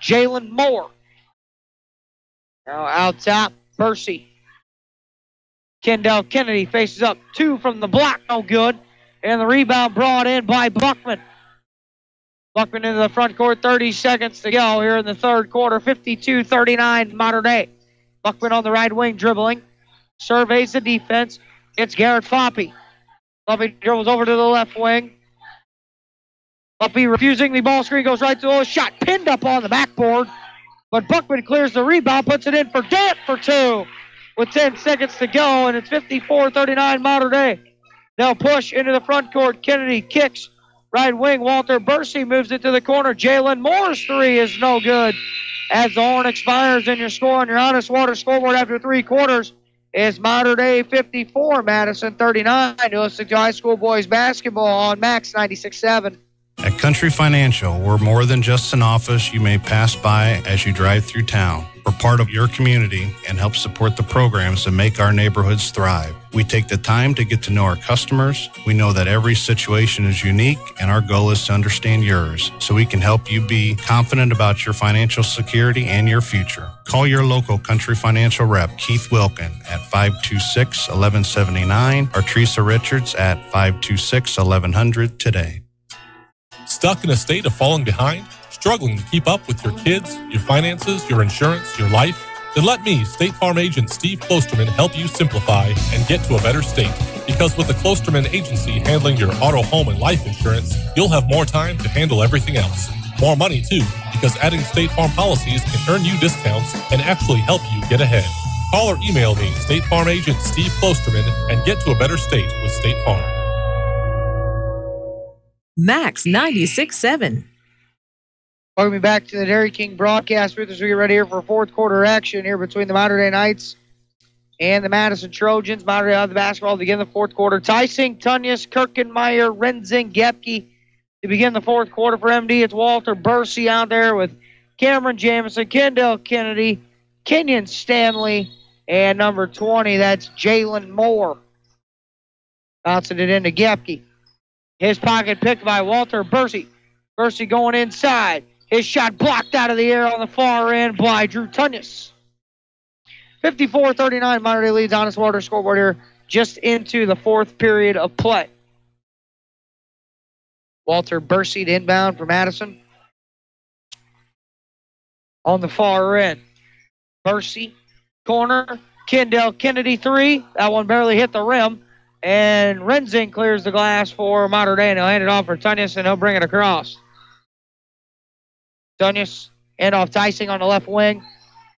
Jalen Moore. Now out top, Percy. Kendall Kennedy faces up. Two from the block, no good. And the rebound brought in by Buckman. Buckman into the front court, 30 seconds to go here in the third quarter. 52-39 Mater Dei. Buckman on the right wing dribbling. Surveys the defense. It's Garrett Foppe. Foppe dribbles over to the left wing. Foppe refusing the ball screen, goes right to the shot. Pinned up on the backboard. But Buckman clears the rebound, puts it in for Dant for two. With 10 seconds to go, and it's 54-39 Mater Dei. They'll push into the front court. Kennedy kicks. Right wing, Walter Bursey moves it to the corner. Jalen Moore's three is no good. As the horn expires and your score on your Honest Water scoreboard after three quarters, is Mater Dei 54, Madison 39. You're listening to high school boys basketball on Max 96.7. At Country Financial, we're more than just an office you may pass by as you drive through town. We're part of your community and help support the programs that make our neighborhoods thrive. We take the time to get to know our customers. We know that every situation is unique, and our goal is to understand yours so we can help you be confident about your financial security and your future. Call your local Country Financial rep, Keith Wilkin, at 526-1179 or Teresa Richards at 526-1100 today. Stuck in a state of falling behind? Struggling to keep up with your kids, your finances, your insurance, your life? Then let me, State Farm agent Steve Klosterman, help you simplify and get to a better state. Because with the Klosterman Agency handling your auto, home, and life insurance, you'll have more time to handle everything else. More money, too, because adding State Farm policies can earn you discounts and actually help you get ahead. Call or email me, State Farm agent Steve Klosterman, and get to a better state with State Farm. Max 96.7. Welcome back to the Dairy King broadcast booth as we get ready here for fourth quarter action here between the Mater Dei Knights and the Madison Trojans. Mater Dei out of the basketball to begin the fourth quarter. Tysing, Tunyas, Kirkenmeyer, Renzing, Gepke to begin the fourth quarter for MD. It's Walter Bursey out there with Cameron Jamison, Kendall Kennedy, Kenyon Stanley, and number 20, that's Jalen Moore. Bouncing it into Gepke. His pocket picked by Walter Bursey. Bursey going inside. His shot blocked out of the air on the far end by Drew Tunyas. 54-39, Mater Dei leads Honest Water scoreboard here just into the fourth period of play. Walter Bursey to inbound for Madison. On the far end. Bursey, corner, Kendall Kennedy three. That one barely hit the rim. And Renzing clears the glass for Mater Dei, and he'll hand it off for Tunyas, and he'll bring it across. Tunyas, hand off Tysing on the left wing.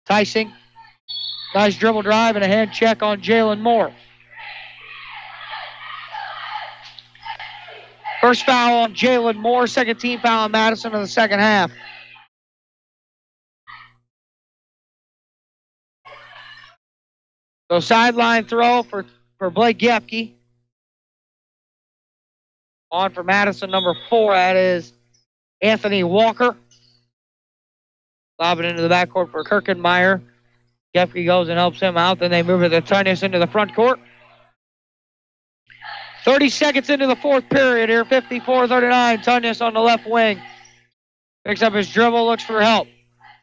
Tysing, nice dribble drive and a hand check on Jalen Moore. First foul on Jalen Moore, second team foul on Madison in the second half. So sideline throw for Blake Gepke. On for Madison, number 4, that is Anthony Walker. Lob it into the backcourt for Kirkenmeyer. Gepke goes and helps him out. Then they move it to Tunyas into the front court. 30 seconds into the fourth period here, 54-39. Tunyas on the left wing. Picks up his dribble, looks for help.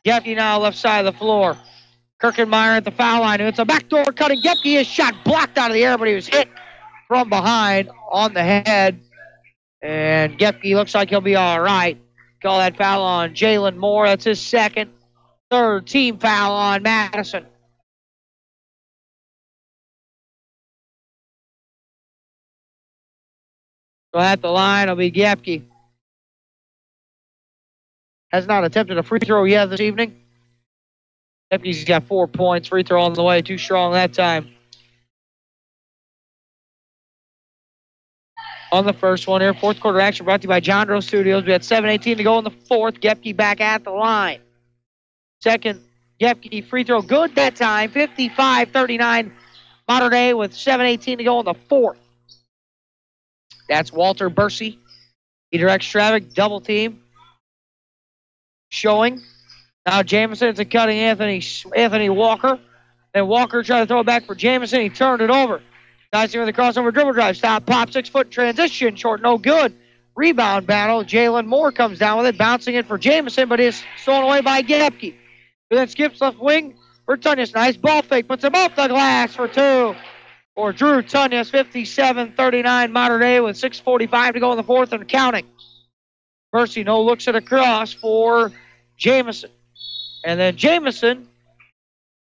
Gepke now left side of the floor. Kirkenmeyer at the foul line. It's a backdoor cutting. Gepke, his shot blocked out of the air, but he was hit from behind on the head. And Gepke looks like he'll be all right. Call that foul on Jalen Moore. That's his second. Third team foul on Madison. So at the line will be Gepke. Has not attempted a free throw yet this evening. Gepke's got 4 points. Free throw on the way. Too strong that time. On the first one here, fourth quarter action brought to you by John Doe Studios. We had 7:18 to go in the fourth. Gepke back at the line. Second, Gepke free throw good that time. 55-39. Mater Dei with 7:18 to go in the fourth. That's Walter Bursey. He directs traffic, double team. Showing. Now Jamison to cutting Anthony Walker. Then Walker tried to throw it back for Jamison. He turned it over. Dicing with a crossover dribble drive. Stop, pop, 6-foot transition. Short, no good. Rebound battle. Jalen Moore comes down with it, bouncing it for Jamison, but is stolen away by Gepke. Who then skips left wing for Tunyas. Nice ball fake. Puts him off the glass for 2. For Drew Tunyas, 57-39. Mater Dei with 6:45 to go in the fourth and counting. Bursey no looks at a cross for Jamison. And then Jamison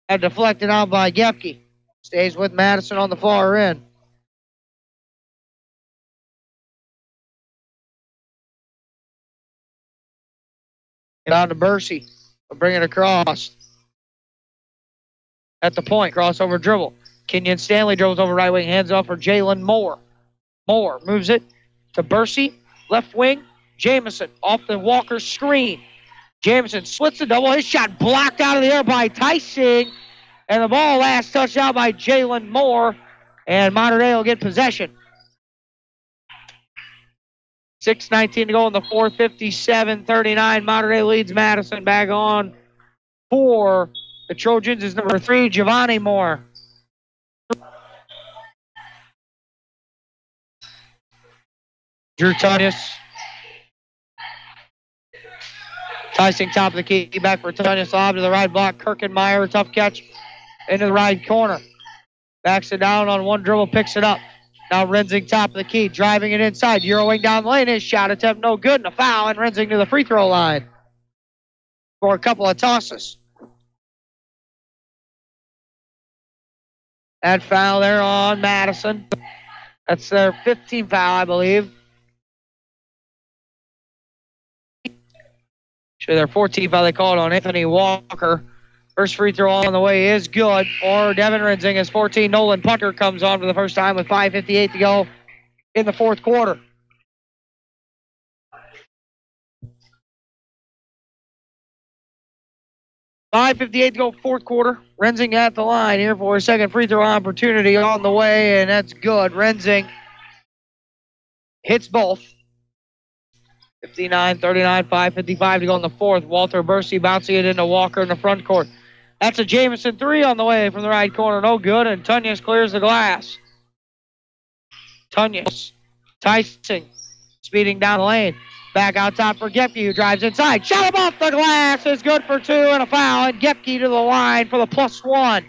had deflected out by Gepke. Stays with Madison on the far end. Get on to Bursey. We'll bring it across. At the point, crossover dribble. Kenyon Stanley dribbles over right wing, hands off for Jalen Moore. Moore moves it to Bursey. Left wing, Jamison off the Walker screen. Jamison slits the double. His shot blocked out of the air by Tysing. And the ball last touched out by Jalen Moore. And Mater Dei will get possession. 6:19 to go in the fourth, 57-39. Mater Dei leads Madison. Back on for the Trojans is number 3, Giovanni Moore. Drew Tunis. Tyson top of the key, back for Tunis. Lob to the right block. Kirkenmeyer, tough catch into the right corner. Backs it down on one dribble, picks it up. Now Rensing top of the key, driving it inside. Euroing down the lane. His shot attempt no good, and a foul, and Rensing to the free throw line for a couple of tosses. That foul there on Madison. That's their 15th foul, I believe. Actually, their 14th foul they called on Anthony Walker. First free throw on the way is good for Devin Rensing. As 14, Nolan Punter comes on for the first time with 5:58 to go in the fourth quarter. $5:58 to go, fourth quarter. Rensing at the line here for a second free throw opportunity on the way, and that's good. Rensing hits both. 59-39, 5:55 to go in the fourth. Walter Bursey bouncing it into Walker in the front court. That's a Jamison 3 on the way from the right corner. No good, and Tunyas clears the glass. Tunyas, Tyson, speeding down the lane. Back out top for Gepke, who drives inside. Shot him off the glass. Is good for 2 and a foul, and Gepke to the line for the +1.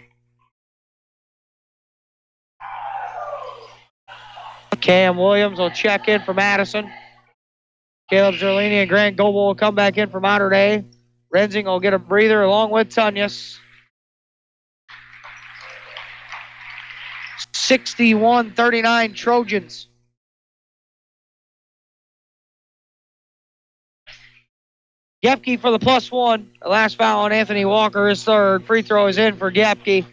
Cam Williams will check in for Madison. Caleb Zerlini and Grant Goebel will come back in for Mater Dei. Rensing will get a breather along with Tunyas. 61-39 Trojans. Gepke for the +1. The last foul on Anthony Walker is third. Free throw is in for Gepke.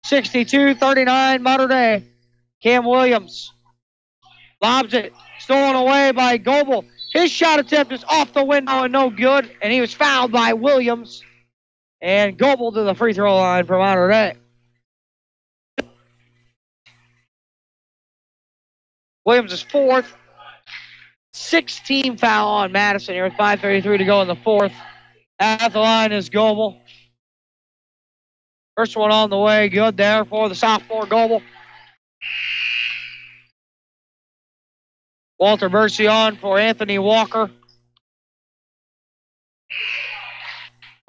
62-39 Mater Dei. Cam Williams lobs it. Stolen away by Goebel. His shot attempt is off the window and no good, and he was fouled by Williams. And Goebel to the free throw line for Mater Dei. Williams is fourth. 16 foul on Madison here with 5:33 to go in the fourth. At the line is Goebel. First one on the way, good there for the sophomore Goebel. Walter Bursey on for Anthony Walker.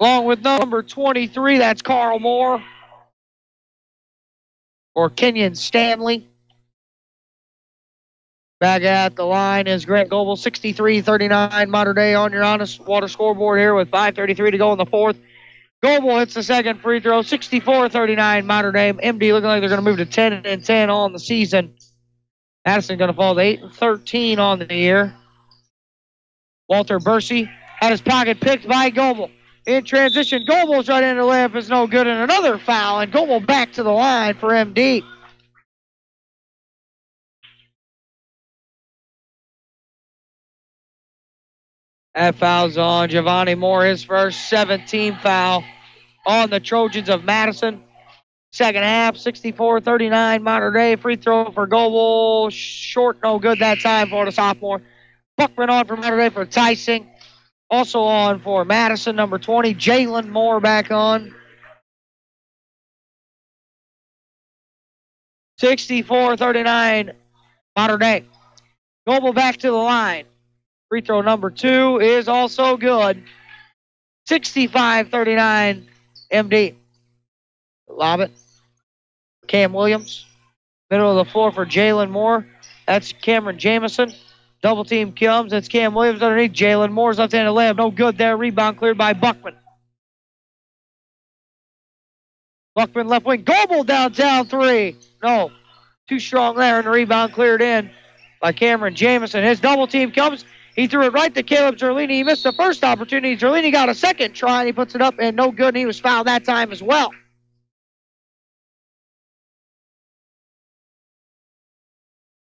Along with number 23, that's Carl Moore. For Kenyon Stanley. Back at the line is Grant Goebel. 63-39 Mater Dei on your honest water scoreboard here with 5:33 to go in the fourth. Goebel hits the second free throw. 64-39 Mater Dei. MD looking like they're going to move to 10-10 on the season. Madison going to fall to 8-13 on the year. Walter Bursey had his pocket picked by Goebel. In transition, Goebel's right into the layup is no good, and another foul, and Goebel back to the line for MD. That foul's on Giovanni Moore, his first 17th foul on the Trojans of Madison. Second half, 64-39 Mater Dei. Free throw for Goebel. Short, no good that time for the sophomore. Buckman on for Mater Dei for Tyson. Also on for Madison, number 20. Jalen Moore back on. 64-39 Mater Dei. Goebel back to the line. Free throw number 2 is also good. 65-39 MD. Lob it. Cam Williams. Middle of the floor for Jalen Moore. That's Cameron Jamison. Double team comes. That's Cam Williams underneath. Jalen Moore's left-handed layup. No good there. Rebound cleared by Buckman. Buckman left wing. Goebel downtown 3. No. Too strong there, and the rebound cleared in by Cameron Jamison. His double team comes. He threw it right to Caleb Zerlini. He missed the first opportunity. Zerlini got a second try, and he puts it up, and no good, and he was fouled that time as well.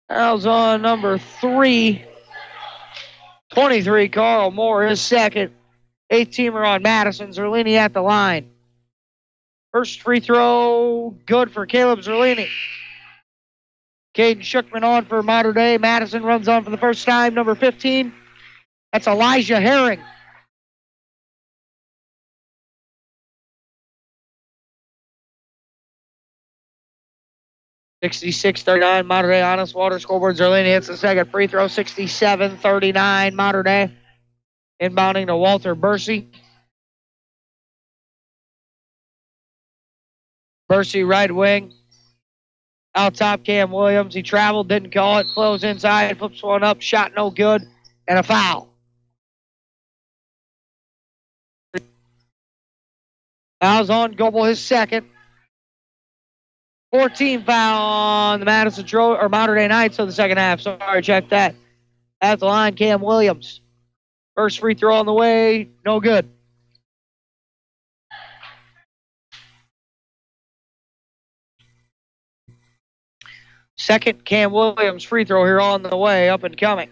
Fouls on number 3. 23, Carl Moore, his second. 8-teamer on Madison. Zerlini at the line First free throw, good for Caleb Zerlini. Caden Shookman on for Mater Dei. Madison runs on for the first time, number 15. That's Elijah Herring. (66-39) Mater Dei Honest Water scoreboard. Zerlini hits the second free throw. 67-39 Mater Dei. Inbounding to Walter Bursey. Bursey right wing. Out top, Cam Williams. He traveled, didn't call it. Flows inside, flips one up, shot no good, and a foul. Foul's on Goebel, his second. 14 foul on the Mater Dei Knights of the second half. Sorry, check that. At the line, Cam Williams. First free throw on the way, no good. Second Cam Williams free throw here on the way, up and coming.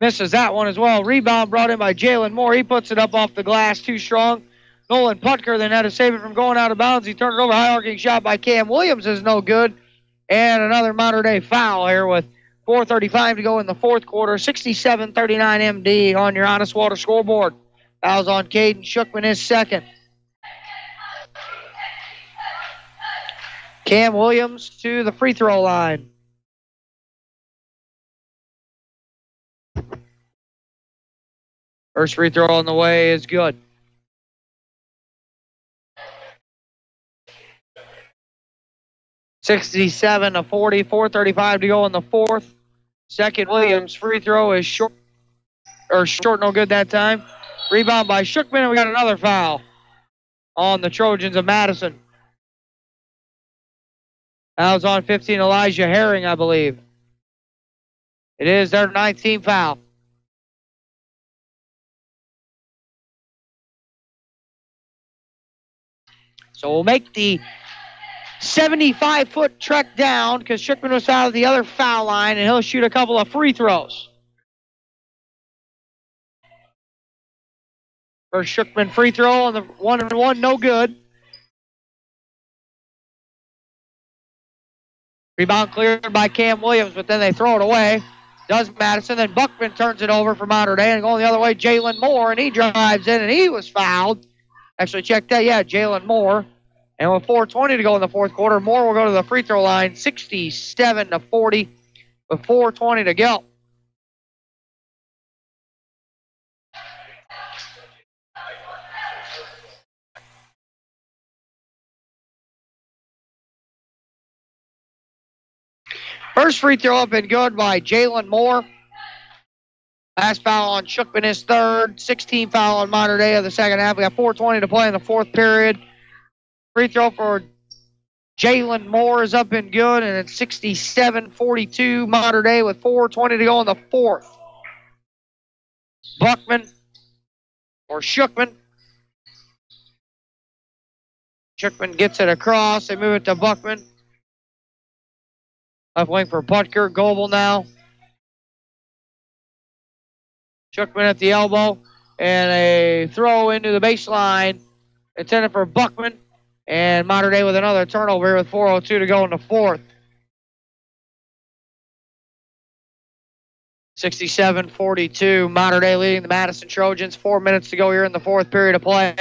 Misses that one as well. Rebound brought in by Jalen Moore. He puts it up off the glass, too strong. Nolan Putker then had to save it from going out of bounds. He turned it over. High arcing shot by Cam Williams is no good. And another Mater Dei foul here with 4:35 to go in the fourth quarter. 67-39 MD on your Honest Water scoreboard. Fouls on Caden Shookman, his second. Cam Williams to the free throw line. First free throw on the way is good. (67-40), 4:35 to go in the fourth. Second Williams free throw is short, no good that time. Rebound by Shookman, and we got another foul on the Trojans of Madison. Foul's on 15, Elijah Herring, I believe. It is their 19th foul. So we'll make the 75-foot trek down because Shookman was out of the other foul line, and he'll shoot a couple of free throws. First Shookman free throw on the 1-and-1, no good. Rebound cleared by Cam Williams, but then they throw it away. Does Madison, then Buckman turns it over for Mater Dei, and going the other way, Jalen Moore, and he drives in, and he was fouled. Actually, check that, yeah, Jalen Moore. And with 4:20 to go in the fourth quarter, Moore will go to the free throw line, 67-40 with 4:20 to go. First free throw up and good by Jalen Moore. Last foul on Shookman, his third. 16 foul on Mater Dei of the second half. We got 4:20 to play in the fourth period. Free throw for Jalen Moore is up and good, and it's 67-42 Mater Dei with 4:20 to go in the fourth. Buckman or Shookman. Shookman gets it across. They move it to Buckman. Left wing for Putker. Goebel now. Shookman at the elbow. And a throw into the baseline. Intended for Buckman. And Mater Dei with another turnover here with 4:02 to go in the fourth. 67-42. Mater Dei leading the Madison Trojans. 4 minutes to go here in the fourth period of play.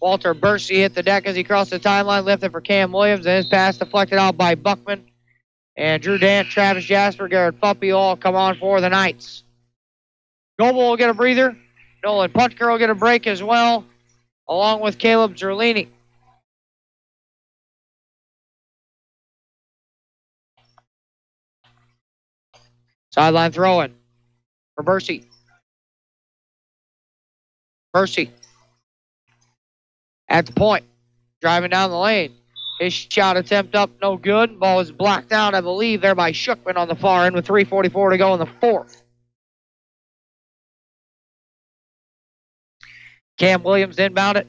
Walter Bursey hit the deck as he crossed the timeline. Lifted for Cam Williams. And his pass deflected out by Buckman. And Drew Dant, Travis Jasper, Garrett Puppy all come on for the Knights. Goebel will get a breather. Nolan Putker will get a break as well, along with Caleb Zerlini. Sideline throwing for Bursey. Bursey at the point, driving down the lane. His shot attempt up, no good. Ball is blocked out, I believe, there by Shookman on the far end with 3:44 to go in the fourth. Cam Williams inbound it.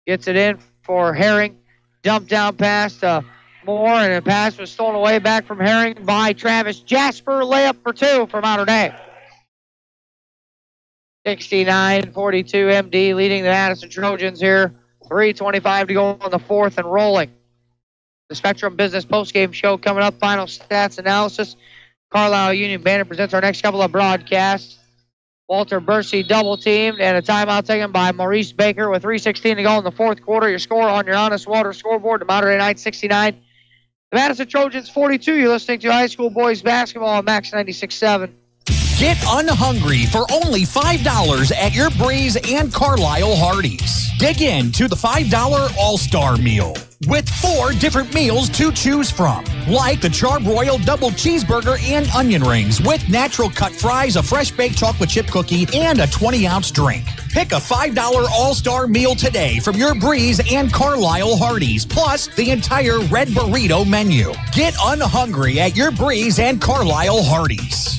Gets it in for Herring. Dump down pass to Moore, and the pass was stolen away back from Herring by Travis Jasper. Layup for two for Mater Dei. 69-42 MD leading the Madison Trojans here. 3:25 to go on the fourth and rolling. The Spectrum Business postgame show coming up. Final stats analysis. Carlisle Union Bandit presents our next couple of broadcasts. Walter Bursey double teamed and a timeout taken by Maurice Baker with 3:16 to go in the fourth quarter. Your score on your Honest Water scoreboard, the Monterey Knights 69. The Madison Trojans 42. You're listening to high school boys basketball on Max 96.7. Get unhungry for only $5 at your Breeze and Carlisle Hardee's. Dig into the $5 All-Star Meal with 4 different meals to choose from, like the Charbroiled Double Cheeseburger and Onion Rings with natural cut fries, a fresh baked chocolate chip cookie, and a 20-ounce drink. Pick a $5 All-Star Meal today from your Breeze and Carlisle Hardee's, plus the entire Red Burrito menu. Get unhungry at your Breeze and Carlisle Hardee's.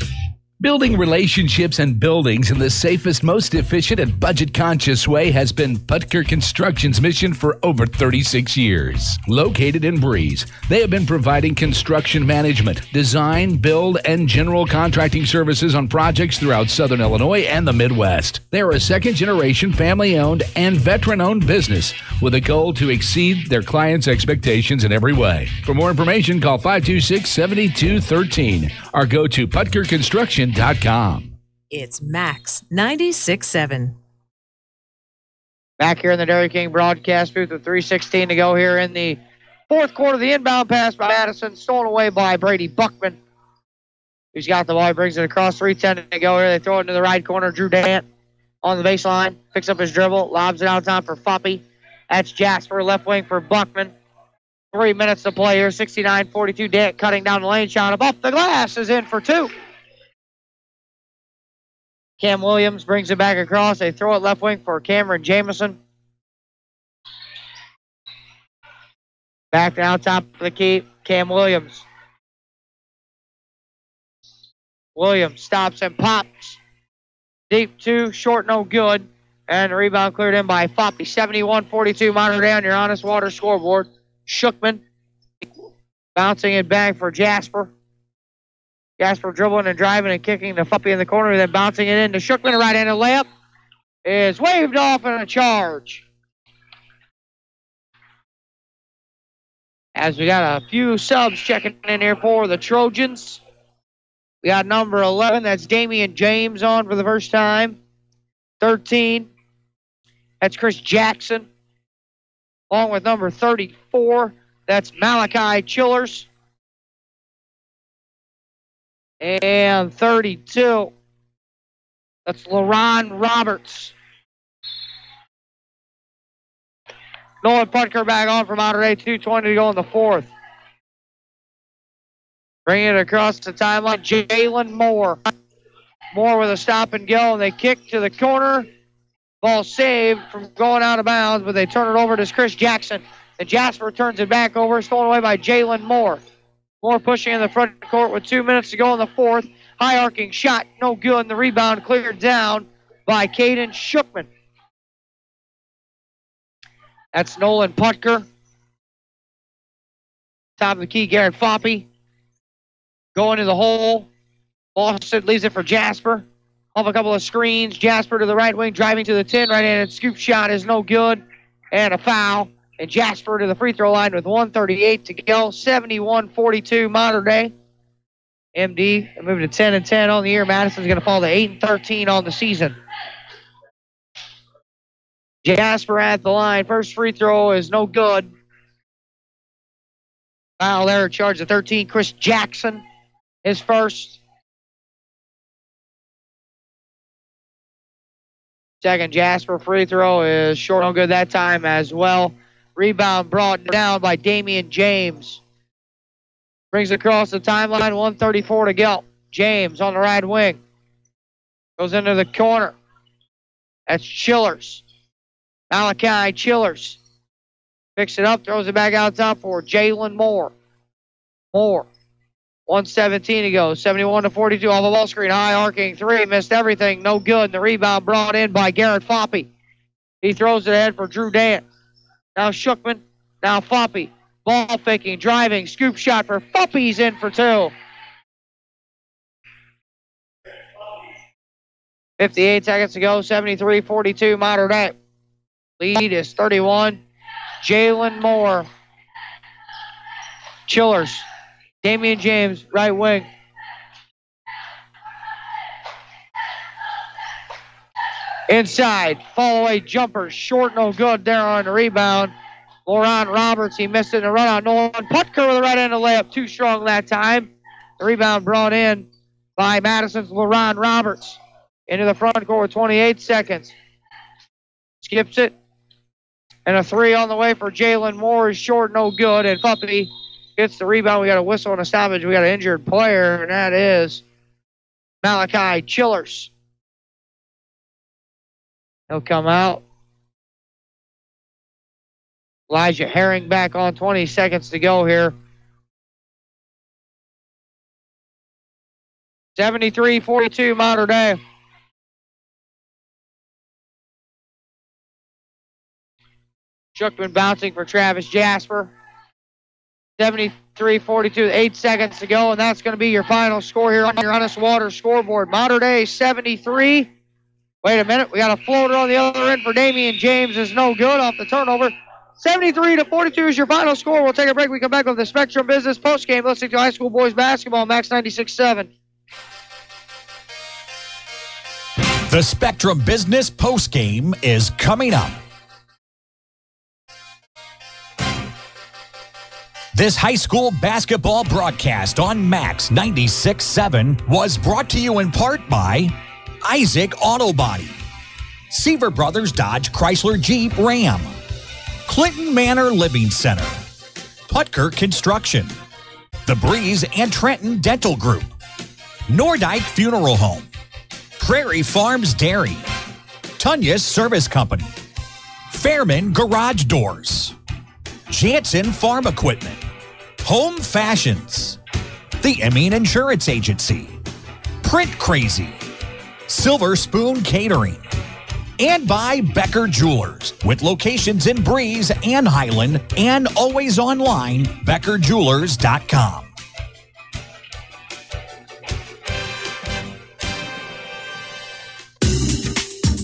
Building relationships and buildings in the safest, most efficient, and budget-conscious way has been Putker Construction's mission for over 36 years. Located in Breeze, they have been providing construction management, design, build, and general contracting services on projects throughout Southern Illinois and the Midwest. They are a second-generation, family-owned, and veteran-owned business with a goal to exceed their clients' expectations in every way. For more information, call 526-7213 or go to PutkerConstruction.com. It's Max 96.7. Back here in the Dairy King broadcast booth with 3:16 to go here in the fourth quarter. The inbound pass by Madison, stolen away by Brady Buckman. He's got the ball, he brings it across. 3:10 to go here. They throw it into the right corner. Drew Dant on the baseline, picks up his dribble, lobs it out time for Foppy. That's Jasper, left wing for Buckman. 3 minutes to play here. 69-42. Dant cutting down the lane, shot above the glass is in for 2. Cam Williams brings it back across. They throw it left wing for Cameron Jamison. Back down top of the key, Cam Williams. Williams stops and pops. Deep 2, short, no good. And the rebound cleared in by Foppy. 71-42, Monterey on your Honest Water scoreboard. Shookman bouncing it back for Jasper. Jasper dribbling and driving and kicking to Foppy in the corner, then bouncing it into Shookman. A right-handed layup is waved off in a charge. As we got a few subs checking in here for the Trojans. We got number 11, that's Damian James on for the first time. 13, that's Chris Jackson. Along with number 34, that's Malachi Chillers. And 32, that's LaRon Roberts. Nolan Putker back on for Monterey. 2:20 to go in the fourth. Bringing it across the timeline, Jalen Moore. Moore with a stop and go, and they kick to the corner. Ball saved from going out of bounds, but they turn it over to Chris Jackson. And Jasper turns it back over, stolen away by Jalen Moore. Moore pushing in the front court with 2 minutes to go in the fourth. High arcing shot, no good, and the rebound cleared down by Caden Shookman. That's Nolan Putker. Top of the key, Garrett Foppy. Going to the hole. Boston leaves it for Jasper. Off a couple of screens. Jasper to the right wing, driving to the 10. Right-handed scoop shot is no good. And a foul. And Jasper to the free throw line with 1:38 to go. 71-42 Monterey. MD moving to 10-10 on the year. Madison's going to fall to 8-13 on the season. Jasper at the line. First free throw is no good. Foul there, charge of 13. Chris Jackson, his first. Second Jasper free throw is short, no good that time as well. Rebound brought down by Damian James. Brings it across the timeline, 1:34 to go. James on the right wing. Goes into the corner. That's Chillers. Malachi Chillers. Picks it up, throws it back out top for Jalen Moore. Moore. 1:17 to go. 71-42 off the ball screen. High arcing three. Missed everything. No good. And the rebound brought in by Garrett Foppy. He throws it ahead for Drew Dant. Now Shookman. Now Foppy. Ball faking, driving. Scoop shot for Foppy's in for 2. 58 seconds to go. 73-42 Mater Dei. Lead is 31. Jalen Moore. Chillers. Damian James, right wing. Inside. Fall away jumper. Short, no good there on the rebound. Laurent Roberts, he missed it in the run on Nolan Putker with the right end of layup. Too strong that time. The rebound brought in by Madison's Laurent Roberts. Into the front court with 28 seconds. Skips it. And a three on the way for Jalen Moore is short, no good. And Puppy gets the rebound. We got a whistle and a stoppage. We got an injured player, and that is Malachi Chillers. He'll come out. Elijah Herring back on. 20 seconds to go here. 73-42 Mater Dei. Shookman bouncing for Travis Jasper. 73-42, 8 seconds to go, and that's going to be your final score here on your Honest Water scoreboard. Mater Dei 73. Wait a minute, we got a floater on the other end for Damian James. Is no good off the turnover. 73-42 is your final score. We'll take a break. We come back with the Spectrum Business postgame, listening to high school boys basketball, Max 96.7. The Spectrum Business postgame is coming up. This high school basketball broadcast on Max 96.7 was brought to you in part by Isaac Auto Body, Seaver Brothers Dodge Chrysler Jeep Ram, Clinton Manor Living Center, Putker Construction, The Breeze and Trenton Dental Group, Nordyke Funeral Home, Prairie Farms Dairy, Tunya's Service Company, Fairman Garage Doors, Jansen Farm Equipment, Home Fashions, The Emeen Insurance Agency, Print Crazy, Silver Spoon Catering, and by Becker Jewelers, with locations in Breeze and Highland, and always online, BeckerJewelers.com.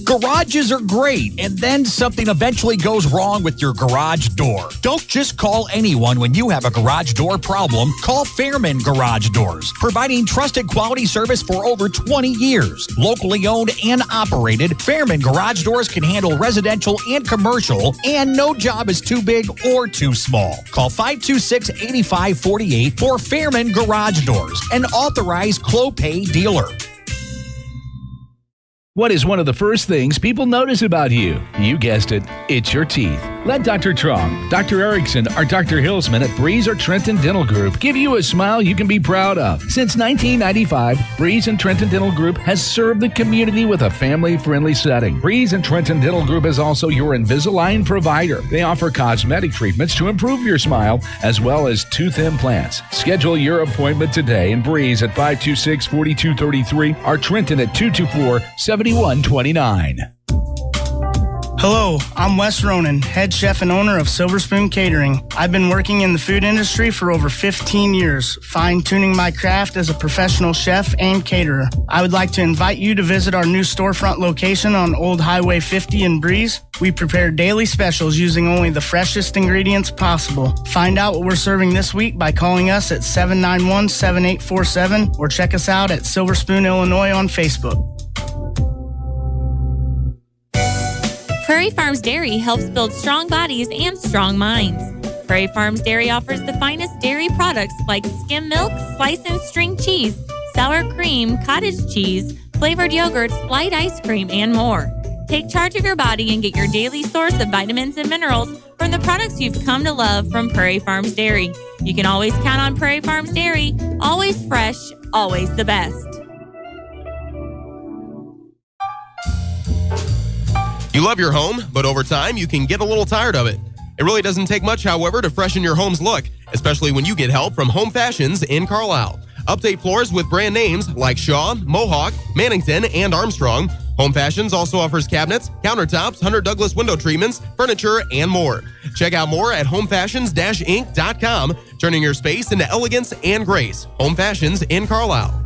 Garages are great, and then something eventually goes wrong with your garage door. Don't just call anyone when you have a garage door problem. Call Fairman Garage Doors, providing trusted quality service for over 20 years. Locally owned and operated, Fairman Garage Doors can handle residential and commercial, and no job is too big or too small. Call 526-8548 for Fairman Garage Doors, an authorized Clopay dealer. What is one of the first things people notice about you? You guessed it, it's your teeth. Let Dr. Trong, Dr. Erickson, or Dr. Hilsman at Breeze or Trenton Dental Group give you a smile you can be proud of. Since 1995, Breeze and Trenton Dental Group has served the community with a family-friendly setting. Breeze and Trenton Dental Group is also your Invisalign provider. They offer cosmetic treatments to improve your smile, as well as tooth implants. Schedule your appointment today in Breeze at 526-4233 or Trenton at 224-7129. Hello, I'm Wes Ronan, head chef and owner of Silver Spoon Catering. I've been working in the food industry for over 15 years, fine-tuning my craft as a professional chef and caterer. I would like to invite you to visit our new storefront location on Old Highway 50 in Breeze. We prepare daily specials using only the freshest ingredients possible. Find out what we're serving this week by calling us at 791-7847 or check us out at Silver Spoon, Illinois on Facebook. Prairie Farms Dairy helps build strong bodies and strong minds. Prairie Farms Dairy offers the finest dairy products like skim milk, slice and string cheese, sour cream, cottage cheese, flavored yogurts, light ice cream, and more. Take charge of your body and get your daily source of vitamins and minerals from the products you've come to love from Prairie Farms Dairy. You can always count on Prairie Farms Dairy, always fresh, always the best. You love your home, but over time, you can get a little tired of it. It really doesn't take much, however, to freshen your home's look, especially when you get help from Home Fashions in Carlisle. Update floors with brand names like Shaw, Mohawk, Mannington, and Armstrong. Home Fashions also offers cabinets, countertops, Hunter Douglas window treatments, furniture, and more. Check out more at homefashions-inc.com, turning your space into elegance and grace. Home Fashions in Carlisle.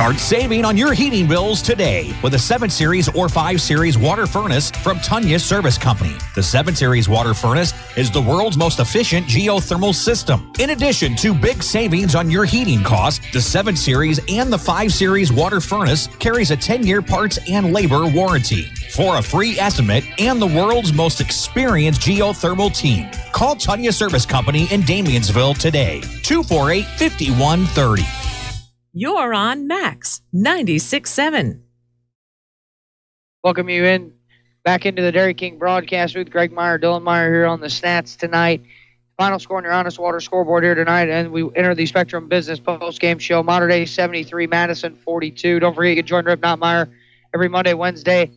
Start saving on your heating bills today with a 7 Series or 5 Series water furnace from Tunya Service Company. The 7 Series water furnace is the world's most efficient geothermal system. In addition to big savings on your heating costs, the 7 Series and the 5 Series water furnace carries a 10-year parts and labor warranty. For a free estimate and the world's most experienced geothermal team, call Tunya Service Company in Damiansville today, 248-5130. You're on Max 96.7. Welcome you back into the Dairy King broadcast with Greg Meyer, Dylan Meyer here on the stats tonight. Final score on your Honest Water scoreboard here tonight, and we enter the Spectrum Business post-game show. Mater Dei 73, Madison 42. Don't forget you can join Rip Not Meyer every Monday, Wednesday,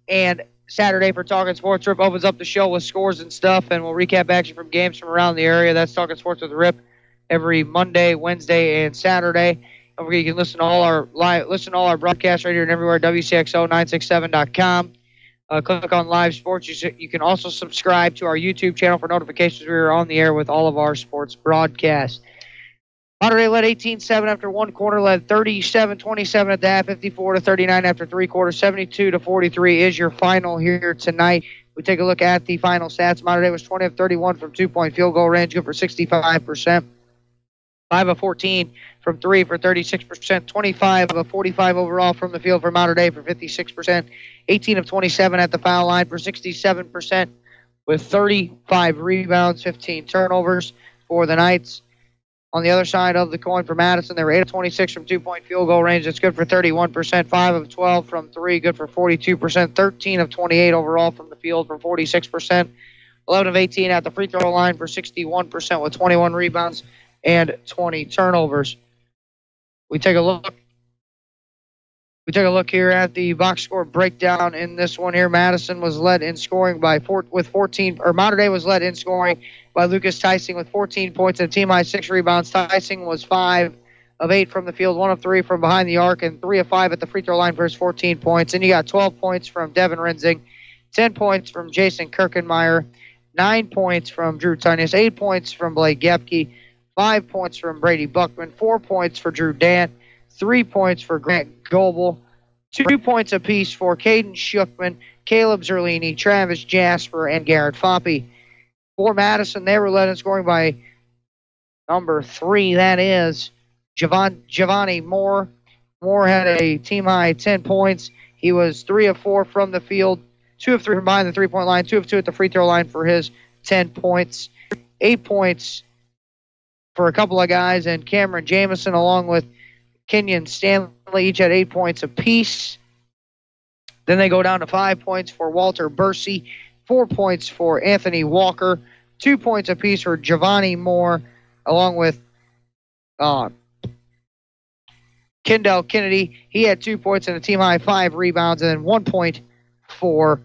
and Saturday for Talking Sports. Rip opens up the show with scores and stuff, and we'll recap action from games from around the area. That's Talking Sports with Rip every Monday, Wednesday, and Saturday. Don't forget you can listen to all our broadcasts right here and everywhere. WCXO967.com. Click on Live Sports. You can also subscribe to our YouTube channel for notifications. We are on the air with all of our sports broadcasts. Mater Dei led 18-7 after one quarter, led 37-27 at the half, 54-39 after three quarters, 72-43 is your final here tonight. We take a look at the final stats. Mater Dei was 20 of 31 from two-point field goal range, good for 65%. 5 of 14 from 3 for 36%, 25 of 45 overall from the field for Mater Dei for 56%, 18 of 27 at the foul line for 67%, with 35 rebounds, 15 turnovers for the Knights. On the other side of the coin for Madison, they were 8 of 26 from two-point field goal range. That's good for 31%, 5 of 12 from 3, good for 42%, 13 of 28 overall from the field for 46%, 11 of 18 at the free throw line for 61% with 21 rebounds and 20 turnovers. We take a look here at the box score breakdown in this one here. Madison was led in scoring with 14, or Mater Dei was led in scoring by Lucas Tysing with 14 points and team high 6 rebounds. Tysing was 5 of 8 from the field, 1 of 3 from behind the arc, and 3 of 5 at the free throw line for his 14 points. And you got 12 points from Devin Renzing, 10 points from Jason Kirkenmeyer, 9 points from Drew Tynius, 8 points from Blake Gepke, 5 points from Brady Buckman, 4 points for Drew Dant, 3 points for Grant Goebel, 2 points apiece for Caden Schuchman, Caleb Zerlini, Travis Jasper, and Garrett Foppe. For Madison, they were led in scoring by number 3. That is Giovanni Moore. Moore had a team-high 10 points. He was 3 of 4 from the field, 2 of 3 from behind the three-point line, 2 of 2 at the free throw line for his 10 points. 8 points for a couple of guys, and Cameron Jamison along with Kenyon Stanley each had 8 points apiece. Then they go down to 5 points for Walter Bursey, 4 points for Anthony Walker, 2 points apiece for Giovanni Moore, along with Kendall Kennedy. He had 2 points and a team-high 5 rebounds, and then 1 point for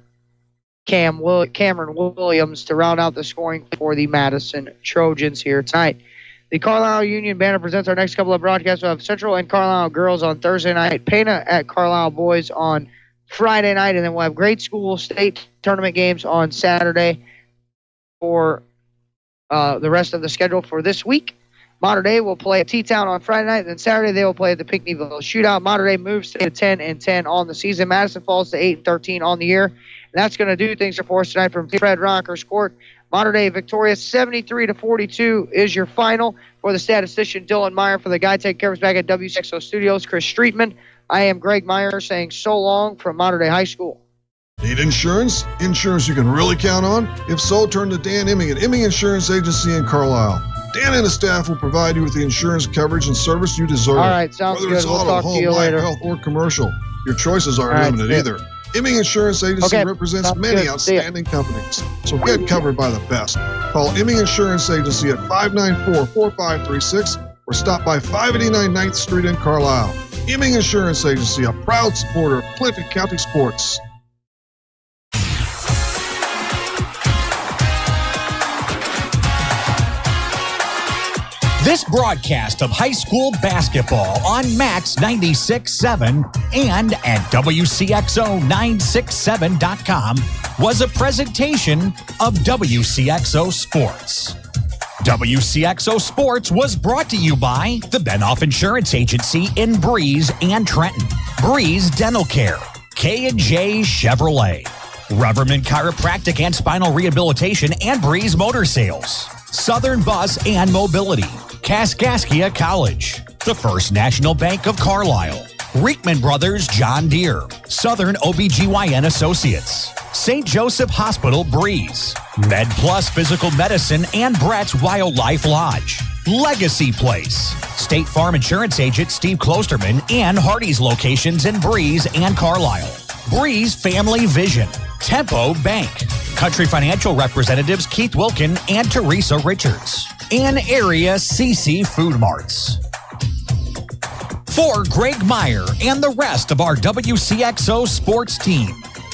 Cameron Williams to round out the scoring for the Madison Trojans here tonight. The Carlisle Union Banner presents our next couple of broadcasts. We'll have Central and Carlisle girls on Thursday night, Pana at Carlisle boys on Friday night, and then we'll have grade school state tournament games on Saturday for the rest of the schedule for this week. Mater Dei will play at T-Town on Friday night, and then Saturday they will play at the Pinckneyville Shootout. Mater Dei moves to 10-10 on the season. Madison falls to 8-13 on the year. And that's going to do things for us tonight from Fred Rockers Court. Mater Dei victorious 73-42 is your final. For the statistician Dylan Meyer, for the guy taking care of us back at WCXO Studios, Chris Streetman, I am Greg Meyer saying so long from Mater Dei High School. Need insurance? Insurance you can really count on? If so, turn to Dan Imming at Imming Insurance Agency in Carlisle. Dan and his staff will provide you with the insurance coverage and service you deserve. All right, sounds Whether good. it's We'll auto, talk to home, you life, later. health, or commercial, your choices aren't limited either. Imming Insurance Agency represents many outstanding companies, so get covered by the best. Call Imming Insurance Agency at 594-4536 or stop by 589 9th Street in Carlisle. Imming Insurance Agency, a proud supporter of Clinton County sports. This broadcast of high school basketball on Max 96.7 and at WCXO967.com was a presentation of WCXO Sports. WCXO Sports was brought to you by the Benoff Insurance Agency in Breeze and Trenton, Breeze Dental Care, K&J Chevrolet, Reverman Chiropractic and Spinal Rehabilitation and Breeze Motor Sales, Southern Bus and Mobility, Kaskaskia College, the First National Bank of Carlisle, Reekman Brothers John Deere, Southern OBGYN Associates, St. Joseph Hospital Breeze, Med Plus Physical Medicine and Brett's Wildlife Lodge, Legacy Place, State Farm Insurance Agent Steve Klosterman and Hardy's locations in Breeze and Carlisle, Breeze Family Vision, Tempo Bank, Country Financial Representatives Keith Wilkin and Teresa Richards, and Area CC Food Marts. For Greg Meyer and the rest of our WCXO sports team,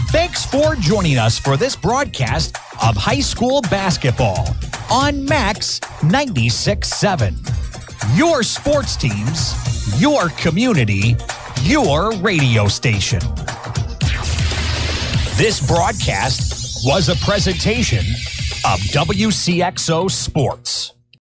thanks for joining us for this broadcast of high school basketball on Max 96.7. Your sports teams, your community, your radio station. This broadcast was a presentation of WCXO Sports.